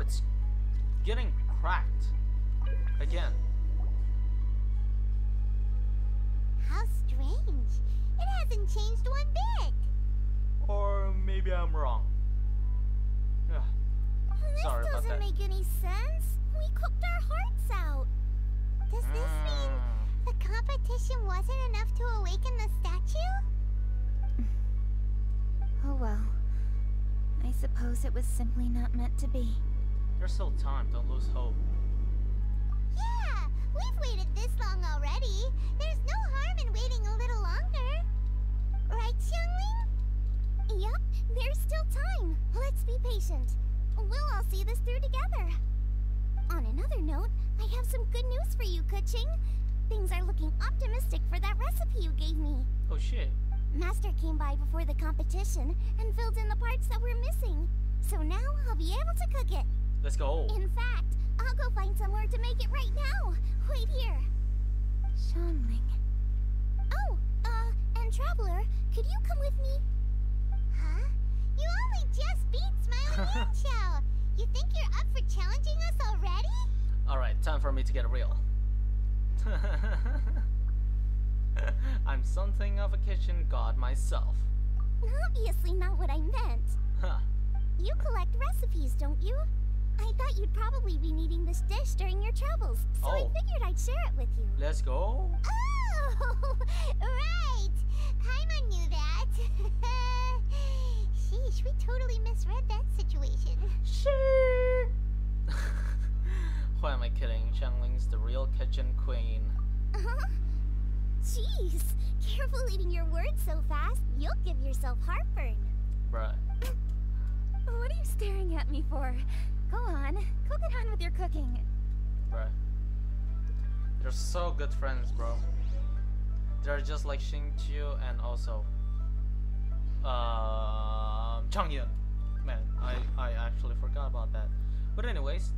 It's getting cracked. Again. How strange. It hasn't changed one bit. Or maybe I'm wrong. Yeah. Sorry This about doesn't that. make any sense. We cooked our hearts out. Does this mean the competition wasn't enough to awaken the statue? Oh well. I suppose it was simply not meant to be. There's still time. Don't lose hope. Yeah, we've waited this long already. There's no harm in waiting a little longer. Right, Xiangling? Yep, there's still time. Let's be patient. We'll all see this through together. On another note, I have some good news for you, Keqing. Things are looking optimistic for that recipe you gave me. Oh shit. Master came by before the competition and filled in the parts that were missing. So now I'll be able to cook it. Let's go. In fact, I'll go find somewhere to make it right now. Wait here. Xiangling. Oh, and Traveler, could you come with me? Huh? You only just beat Smiley Yanxiao. You think you're up for challenging us already? Alright, time for me to get real. I'm something of a kitchen god myself. Obviously not what I meant. Huh. You collect recipes, don't you? I thought you'd probably be needing this dish during your travels, so I figured I'd share it with you. Let's go. Oh, right. Paimon knew that. Sheesh, we totally misread that situation. Sure. Why am I kidding? Xiangling's the real kitchen queen. Jeez, careful eating your words so fast. You'll give yourself heartburn. Bruh. What are you staring at me for? Go on, go get on with your cooking. Bruh. They're so good friends, bro. They're just like Xingqiu and also Changyun. Man, I actually forgot about that. But anyways,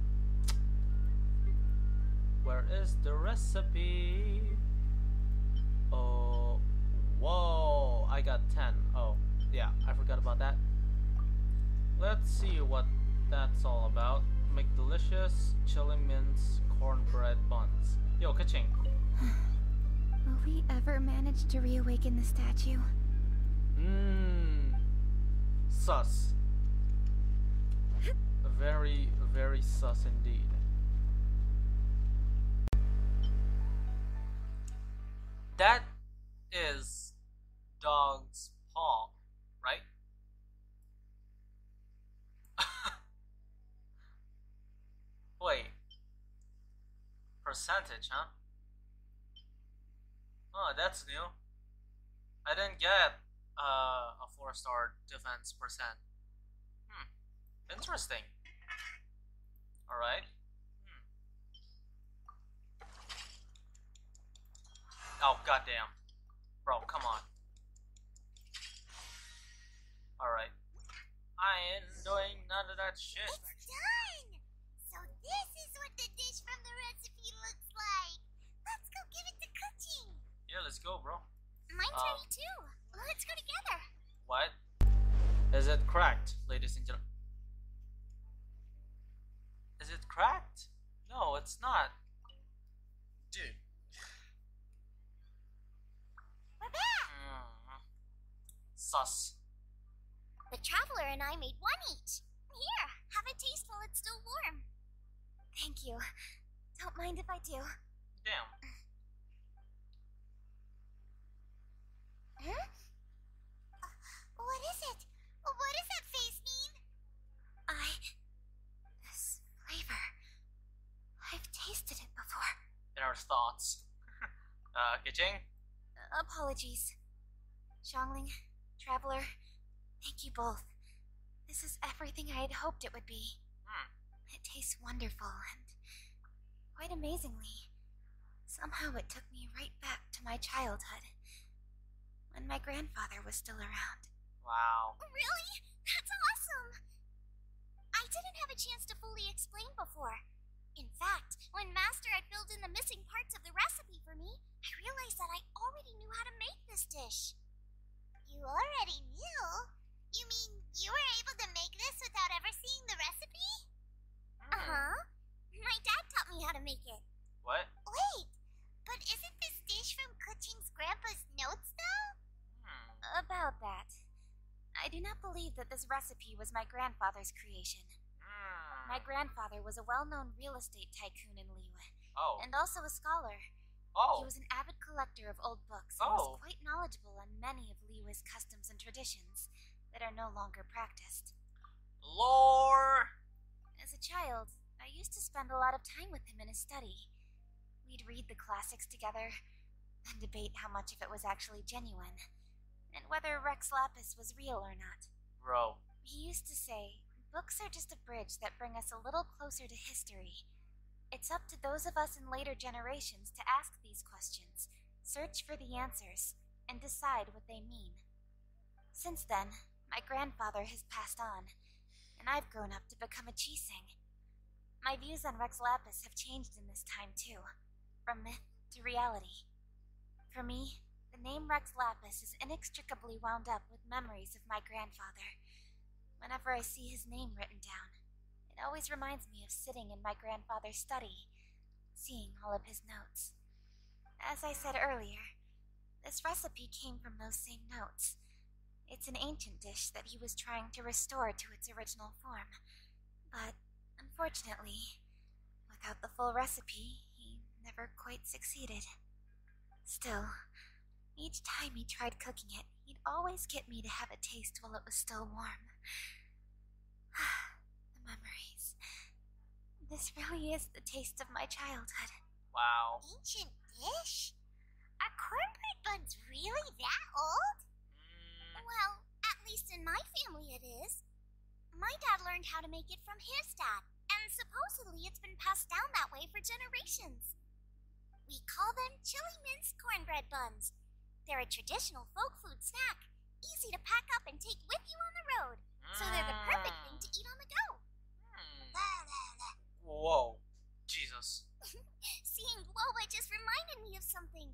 where is the recipe? Oh, whoa, I got 10. Oh, yeah, I forgot about that. Let's see what that's all about. Make delicious chili mince cornbread buns. Yo, ka-ching. Will we ever manage to reawaken the statue? Sus. Very, very sus indeed. That is dog's paw, right? Wait. Percentage, huh? Oh, that's new. I didn't get a 4-star defense percent. Interesting. Alright. Oh, goddamn. Bro, come on. Alright. I ain't doing none of that shit. It's done! So this is what the dish from the recipe looks like. Let's go give it to cooking. Yeah, let's go, bro. Mine's ready too. Let's go together. What? Is it cracked, ladies and gentlemen? Is it cracked? No, it's not. Dude. We're back. Sus. The Traveler and I made one each. Here, have a taste while it's still warm. Thank you. Don't mind if I do. Damn. Huh? What is it? What does that face mean? This flavor. I've tasted it before. In our thoughts. Ka-ching? Apologies. Xiangling, Traveler, thank you both. This is everything I had hoped it would be. It tastes wonderful and quite amazingly. Somehow it took me right back to my childhood, when my grandfather was still around. Wow. Really? That's awesome! I didn't have a chance to fully explain before. In fact, when Master had filled in the missing parts of the recipe for me, I realized that I already knew how to make this dish. You already knew? You mean you were able to make this without ever seeing the recipe? Uh-huh. My dad taught me how to make it. What? Wait, but isn't this dish from Kuching's grandpa's notes, though? About that, I do not believe that this recipe was my grandfather's creation. My grandfather was a well-known real estate tycoon in Liyue, and also a scholar. He was an avid collector of old books and was quite knowledgeable on many of Liyue's customs and traditions that are no longer practiced. Lore! As a child, I used to spend a lot of time with him in his study. We'd read the classics together, and debate how much of it was actually genuine, and whether Rex Lapis was real or not. Bro. He used to say, books are just a bridge that bring us a little closer to history. It's up to those of us in later generations to ask these questions, search for the answers, and decide what they mean. Since then, my grandfather has passed on, and I've grown up to become a Chiseng. My views on Rex Lapis have changed in this time too, from myth to reality. For me, the name Rex Lapis is inextricably wound up with memories of my grandfather. Whenever I see his name written down, it It always reminds me of sitting in my grandfather's study, seeing all of his notes. As I said earlier, this recipe came from those same notes. It's an ancient dish that he was trying to restore to its original form. But, unfortunately, without the full recipe, he never quite succeeded. Still, each time he tried cooking it, he'd always get me to have a taste while it was still warm. The memories. This really is the taste of my childhood. Wow. Ancient dish? Are cornbread buns really that old? Well, at least in my family it is. My dad learned how to make it from his dad, and supposedly it's been passed down that way for generations. We call them chili minced cornbread buns. They're a traditional folk food snack, easy to pack up and take with you on the road, so they're the perfect thing to eat on the go. Whoa. Jesus. Seeing Guoba just reminded me of something.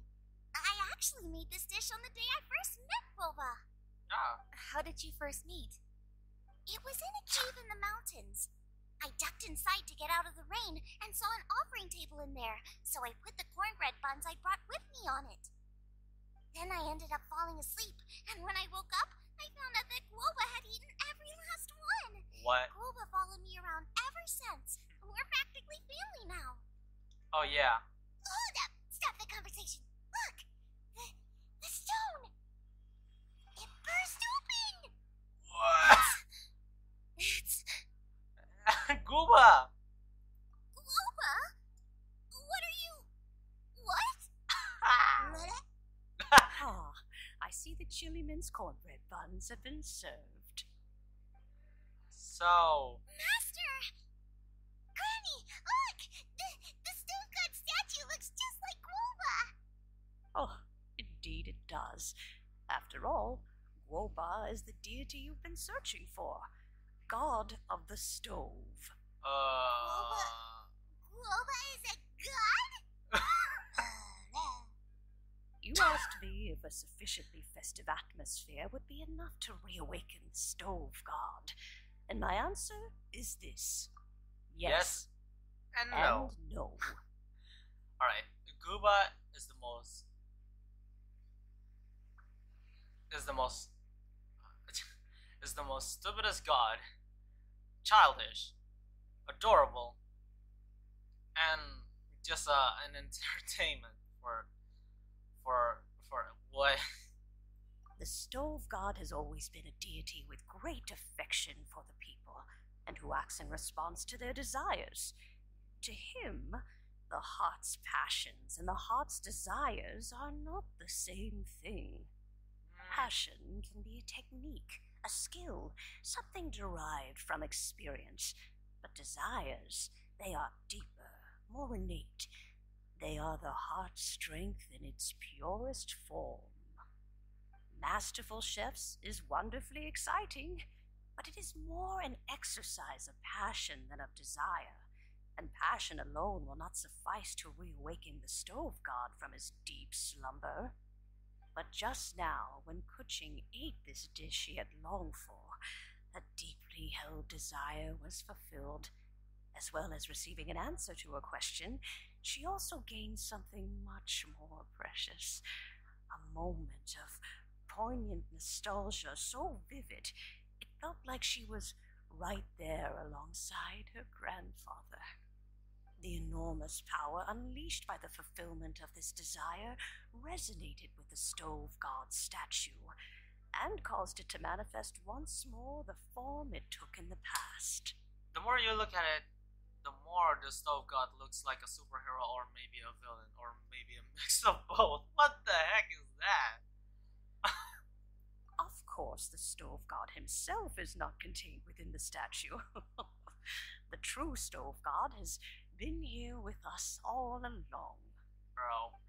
I actually made this dish on the day I first met Guoba. Ah. How did you first meet? It was in a cave in the mountains. I ducked inside to get out of the rain and saw an offering table in there, so I put the cornbread buns I brought with me on it. Then I ended up falling asleep, and when I woke up, I found out that Guoba had eaten every last one. What? Guoba followed me around ever since. We're practically family now. Oh, yeah. Hold up! Stop the conversation. Look! The stone! It burst open! What? It's Guba! Guoba? What are you... What? Ah, I see the chili minced cornbread buns have been served. So... Master! Granny, look! The stone god statue looks just like Guoba! Oh, indeed it does. After all, Guoba is the deity you've been searching for. God of the stove. Guoba is a god? You asked me if a sufficiently festive atmosphere would be enough to reawaken the stove god. And my answer is this. Yes. And no. And no. Alright, Guba is the most... is the most stupidest god. Childish. Adorable. And just an entertainment for what? The stove god has always been a deity with great affection for the people, and who acts in response to their desires. To him, the heart's passions and the heart's desires are not the same thing. Passion can be a technique, a skill, something derived from experience, but desires, they are deeper, more innate. They are the heart's strength in its purest form. Masterful chefs is wonderfully exciting, but it is more an exercise of passion than of desire, and passion alone will not suffice to reawaken the stove god from his deep slumber. But just now, when Kuching ate this dish she had longed for, a deeply held desire was fulfilled. As well as receiving an answer to her question, she also gained something much more precious. A moment of poignant nostalgia so vivid, it felt like she was right there alongside her grandfather. The enormous power unleashed by the fulfillment of this desire resonated with the stove god's statue, and caused it to manifest once more the form it took in the past. The more you look at it, the more the stove god looks like a superhero or maybe a villain or maybe a mix of both. What the heck is that? Of course, the stove god himself is not contained within the statue. The true stove god has been here with us all along. Bro.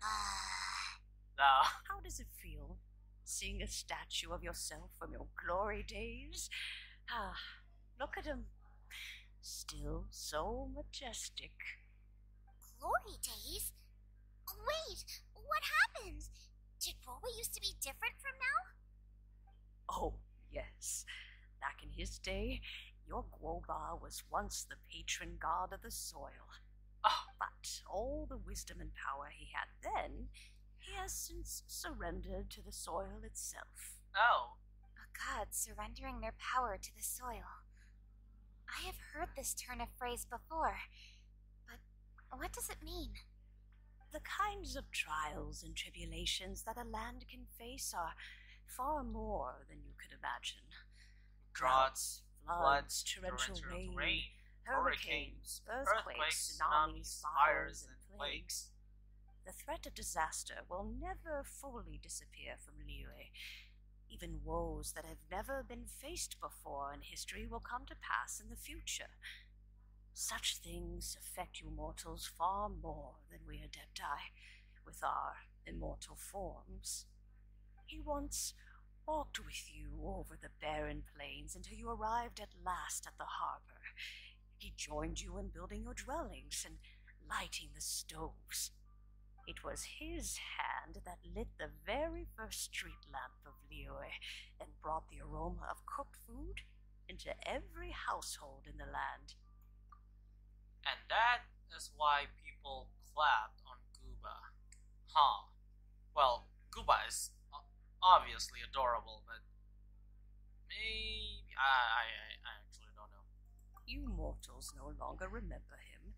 No. How does it feel, seeing a statue of yourself from your glory days? Ah, look at him. Still so majestic. Glory days? Wait, what happened? Did Guoba used to be different from now? Oh, yes. Back in his day, your Guoba was once the patron god of the soil. Oh. But all the wisdom and power he had then, he has since surrendered to the soil itself. Oh. A god surrendering their power to the soil. I have heard this turn of phrase before, but what does it mean? The kinds of trials and tribulations that a land can face are far more than you could imagine. Droughts, floods, torrential rain, hurricanes, earthquakes, tsunamis, fires, and plagues. The threat of disaster will never fully disappear from Liyue. Even woes that have never been faced before in history will come to pass in the future. Such things affect you mortals far more than we Adepti, with our immortal forms. He once walked with you over the barren plains until you arrived at last at the harbor. He joined you in building your dwellings and lighting the stoves. It was his hand that lit the very first street lamp of Liyue and brought the aroma of cooked food into every household in the land. And that is why people clapped on Guba. Huh. Well, Guba is obviously adorable, but maybe I actually don't know. You mortals no longer remember him,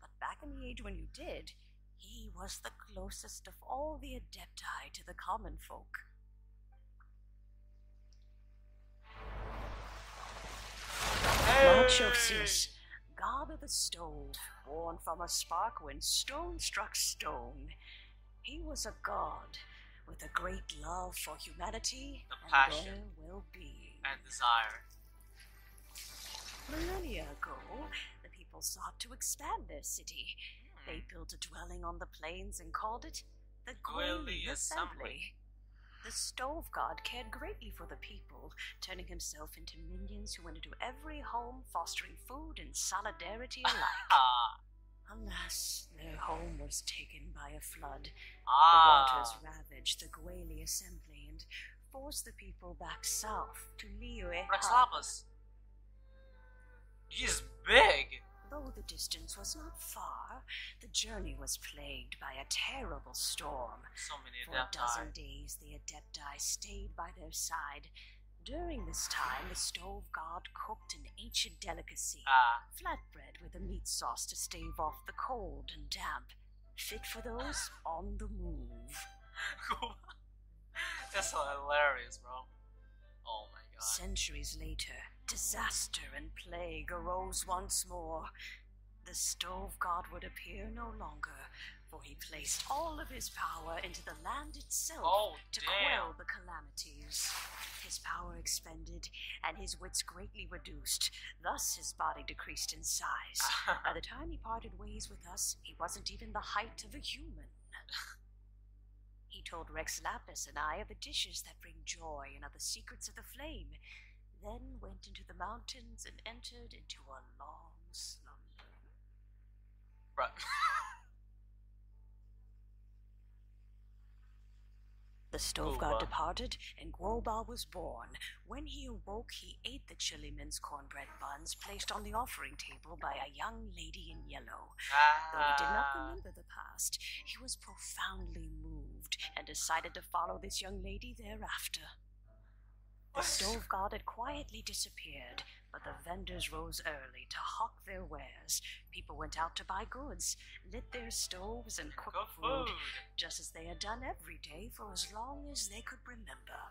but back in the age when you did, he was the closest of all the Adepti to the common folk. Moonchase, god of the stove, born from a spark when stone struck stone. He was a god with a great love for humanity and passion, their well-being. and desire. Millennia ago, the people sought to expand their city. They built a dwelling on the plains and called it the Guili Assembly. The stove god cared greatly for the people, turning himself into minions who went into every home, fostering food and solidarity alike. Alas, their home was taken by a flood. The waters ravaged the Guili Assembly and forced the people back south to Liyue. Rexlapis. He's big! Though the distance was not far, the journey was plagued by a terrible storm. So many For a dozen days, the Adepti stayed by their side. During this time, the stove god cooked an ancient delicacy, flatbread with a meat sauce to stave off the cold and damp, fit for those on the move. That's hilarious, bro. Oh my god. Centuries later, disaster and plague arose once more. The stove god would appear no longer, for he placed all of his power into the land itself to quell the calamities. His power expended, and his wits greatly reduced. Thus his body decreased in size. By the time he parted ways with us, he wasn't even the height of a human. He told Rexlapis and I of the dishes that bring joy and of the secrets of the flame, then went into the mountains and entered into a long slumber. Right. The stove god departed, and Guoba was born. When he awoke, he ate the chiliman's cornbread buns placed on the offering table by a young lady in yellow. Though he did not remember the past, he was profoundly moved and decided to follow this young lady thereafter. The stove god had quietly disappeared, but the vendors rose early to hawk their wares. People went out to buy goods, lit their stoves, and cooked food, just as they had done every day for as long as they could remember.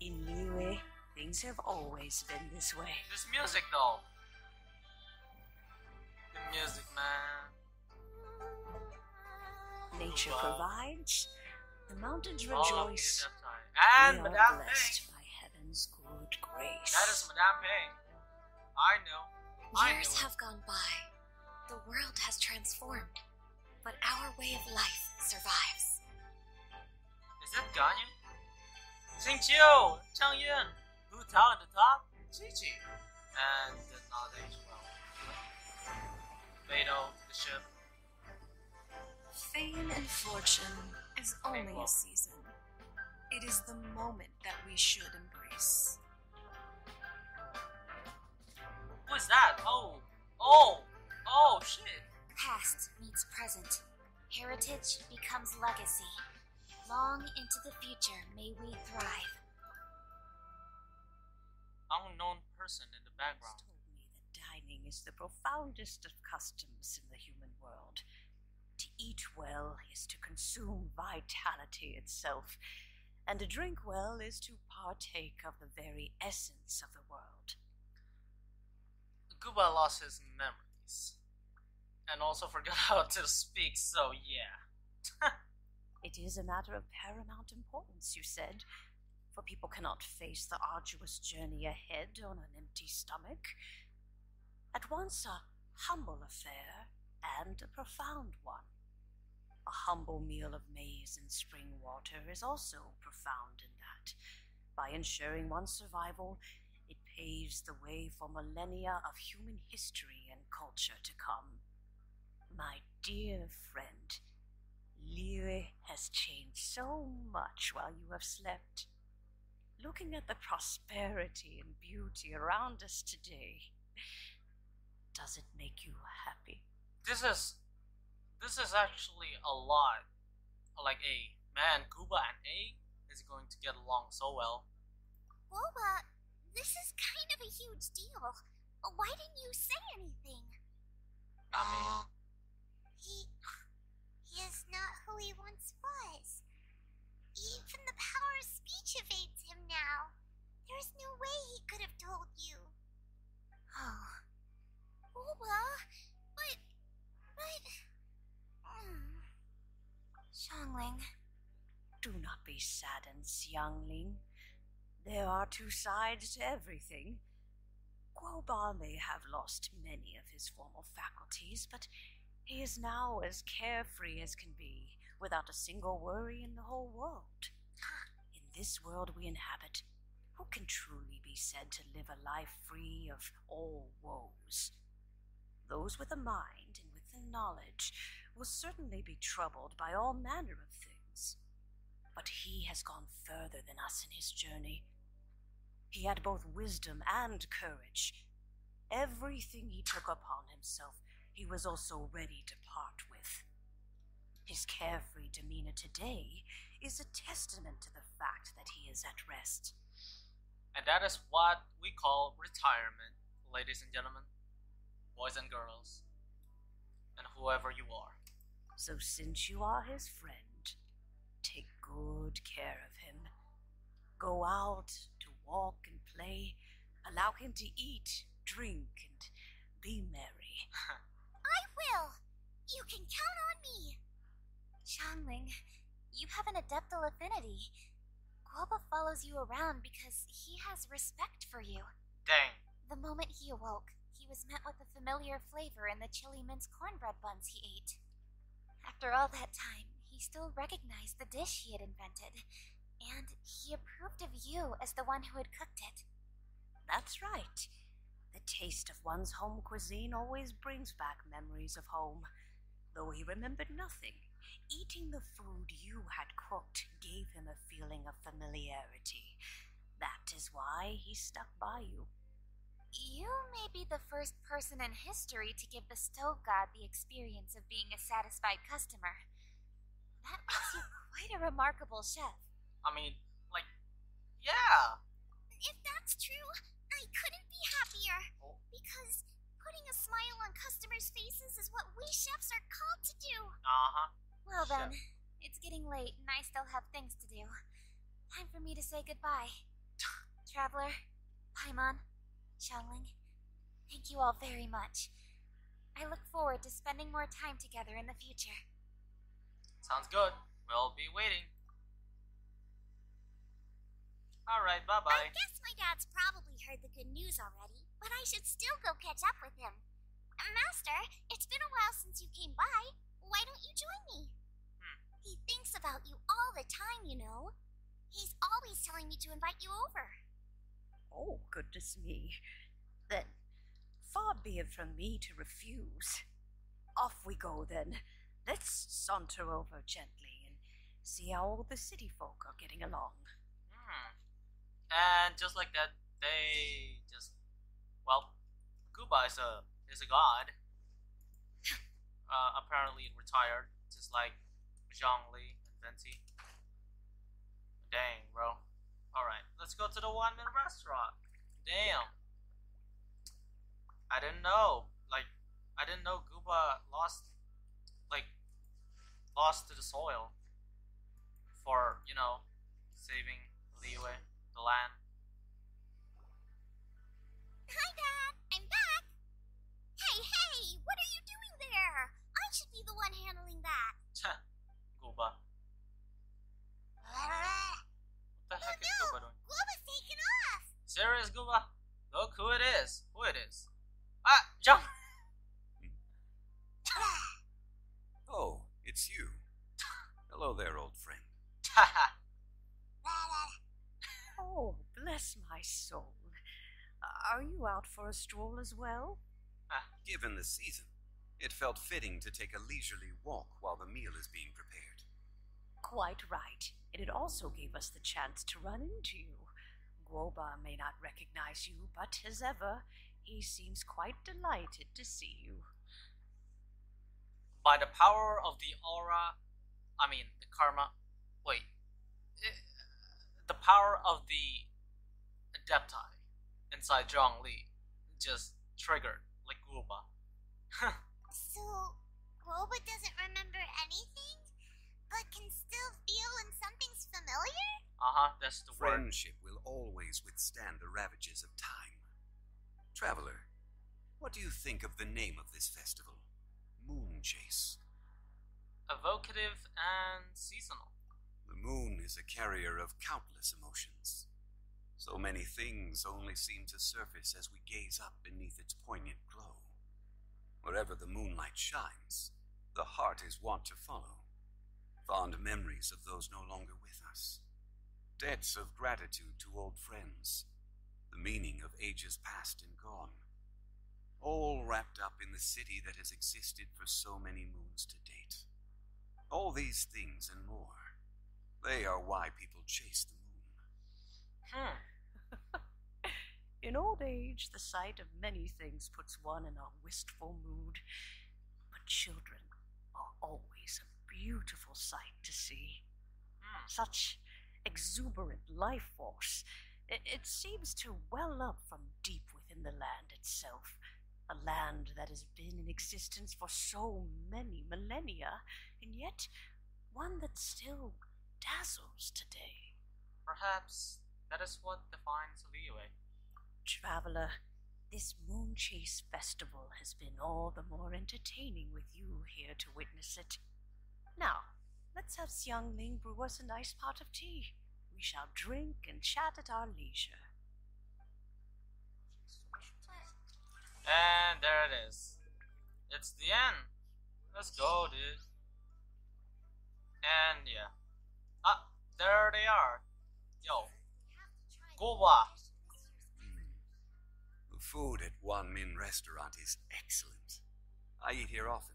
In Liyue, things have always been this way. This music, though. The music, man. Nature provides, the mountains rejoice. And we are Madame blessed Ping. by heaven's good grace. That is Madame Ping. I know. Years have gone by. The world has transformed, but our way of life survives. Is that Ganyu? Xing Qiu, Chang Yun, Hu Tao at the top, Chi Chi, and did not age well. Beidou to the ship. Fame and fortune is only a season. It is the moment that we should embrace. What's that? Oh, shit. Past meets present. Heritage becomes legacy. Long into the future, may we thrive. Unknown person in the background. Told me that dining is the profoundest of customs in the human world. To eat well is to consume vitality itself, and to drink well is to partake of the very essence of the world. Gooba lost his memories. And also forgot how to speak, so yeah. It is a matter of paramount importance, you said, for people cannot face the arduous journey ahead on an empty stomach. At once a humble affair and a profound one. A humble meal of maize and spring water is also profound in that, by ensuring one's survival, it paves the way for millennia of human history and culture to come. My dear friend, Liyue has changed so much while you have slept. Looking at the prosperity and beauty around us today, does it make you happy? This is actually a lot. Like A. Man, Gooba and A is going to get along so well. Boba, this is kind of a huge deal. Why didn't you say anything? I mean, He is not who he once was. Even the power of speech evades him now. There is no way he could have told you. Oh, Boba, but... Xiangling. Do not be saddened, Xiangling. There are two sides to everything. Guoba may have lost many of his former faculties, but he is now as carefree as can be, without a single worry in the whole world. In this world we inhabit, who can truly be said to live a life free of all woes? Those with a mind and with the knowledge will certainly be troubled by all manner of things. But he has gone further than us in his journey. He had both wisdom and courage. Everything he took upon himself, he was also ready to part with. His carefree demeanor today is a testament to the fact that he is at rest. and that is what we call retirement, ladies and gentlemen, boys and girls, and whoever you are. So since you are his friend, take good care of him. Go out to walk and play. Allow him to eat, drink, and be merry. I will. You can count on me. Xiangling, you have an adeptal affinity. Guoba follows you around because he has respect for you. Dang. The moment he awoke, he was met with a familiar flavor in the chili mince cornbread buns he ate. After all that time, he still recognized the dish he had invented, and he approved of you as the one who had cooked it. That's right. The taste of one's home cuisine always brings back memories of home. Though he remembered nothing, eating the food you had cooked gave him a feeling of familiarity. That is why he stuck by you. You may be the first person in history to give the stove god the experience of being a satisfied customer. That makes you quite a remarkable chef. I mean, like, yeah. If that's true, I couldn't be happier. Because putting a smile on customers' faces is what we chefs are called to do. Uh-huh. Well then, Chef. it's getting late and I still have things to do. Time for me to say goodbye. Traveler, Paimon, Xiangling, thank you all very much. I look forward to spending more time together in the future. Sounds good. We'll be waiting. Alright, I bye-bye. guess my dad's probably heard the good news already, but I should still go catch up with him. Master, it's been a while since you came by. Why don't you join me? He thinks about you all the time, you know. He's always telling me to invite you over. Oh, goodness me. Then, far be it from me to refuse. Off we go, then. Let's saunter over gently and see how all the city folk are getting along. And just like that, they just, well, Gooba is a god. Apparently retired, just like Zhongli and Venti. Dang, bro. Alright, let's go to the one-man restaurant. Damn. I didn't know. Like, I didn't know Gooba lost to the soil for, you know, saving Liyue, the land. Hi, Dad. I'm back. Hey, what are you doing there? I should be the one handling that. Gooba. What the heck is Gooba doing? Gooba's taken off. Serious, Gooba? Look who it is. Who it is. Ah, jump! Oh, it's you. Hello there, old friend. Oh, bless my soul. Are you out for a stroll as well? Given the season, it felt fitting to take a leisurely walk while the meal is being prepared. Quite right. And it also gave us the chance to run into you. Guoba may not recognize you, but as ever, he seems quite delighted to see you. By the power of the aura, the karma, the power of the adepti inside Zhongli just triggered, like Guoba. So, Guoba doesn't remember anything, but can still feel when something's familiar? That's the word. Friendship will always withstand the ravages of time. Traveler, what do you think of the name of this festival? Moonchase. Evocative and seasonal. The moon is a carrier of countless emotions. So many things only seem to surface as we gaze up beneath its poignant glow. Wherever the moonlight shines, the heart is wont to follow. Fond memories of those no longer with us. Debts of gratitude to old friends. The meaning of ages past and gone. All wrapped up in the city that has existed for so many moons to date. All these things and more, they are why people chase the moon. In old age, the sight of many things puts one in a wistful mood. But children are always a beautiful sight to see. Such exuberant life force. It seems to well up from deep within the land itself. A land that has been in existence for so many millennia, and yet one that still dazzles today. Perhaps that is what defines Liyue. Traveler, this Moonchase festival has been all the more entertaining with you here to witness it. Now, let's have Xiangling brew us a nice pot of tea. We shall drink and chat at our leisure. And there it is. It's the end. Let's go, dude. And yeah. There they are. Yo. Guoba. The food at Wan Min restaurant is excellent. I eat here often.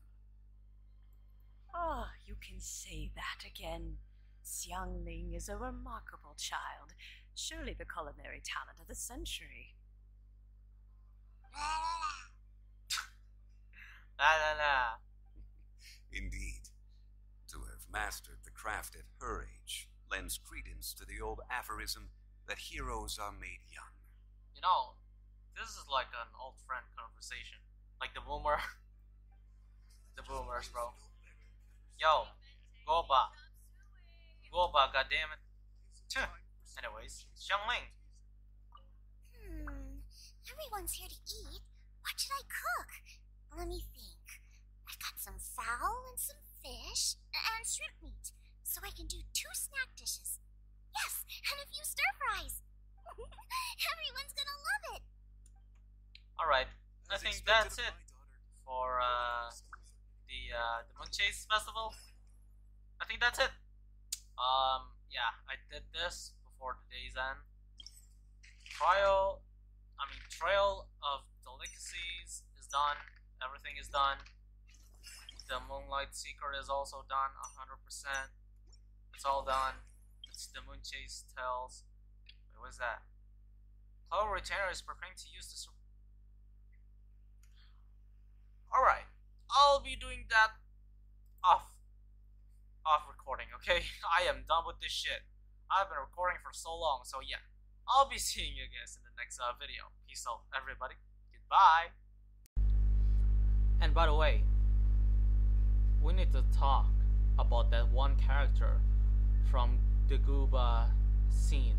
Ah, you can say that again. Xiangling is a remarkable child. Surely the culinary talent of the century. La. Indeed. To have mastered the craft at her age lends credence to the old aphorism that heroes are made young. You know, this is like an old friend conversation. Like the boomer. The boomers, bro. Yo, Guoba. Guoba, goddammit. Anyways, Xiangling. Everyone's here to eat. What should I cook? Let me think. I've got some fowl and some fish and shrimp meat, so I can do 2 snack dishes. Yes, and a few stir fries. Everyone's gonna love it. Alright, I think that's it for the Moonchase festival. I think that's it. Yeah, I did this before the day's end. Trail of Delicacies is done. Everything is done. The Moonlight Secret is also done 100%. It's all done. It's the Moonchase Tales. Wait, what is that? Clover Retainer is preparing to use the Alright, I'll be doing that off recording, okay? I am done with this shit. I've been recording for so long, so yeah. I'll be seeing you guys in the next video. Peace out, everybody. Goodbye. And by the way, we need to talk about that one character from the Gooba scene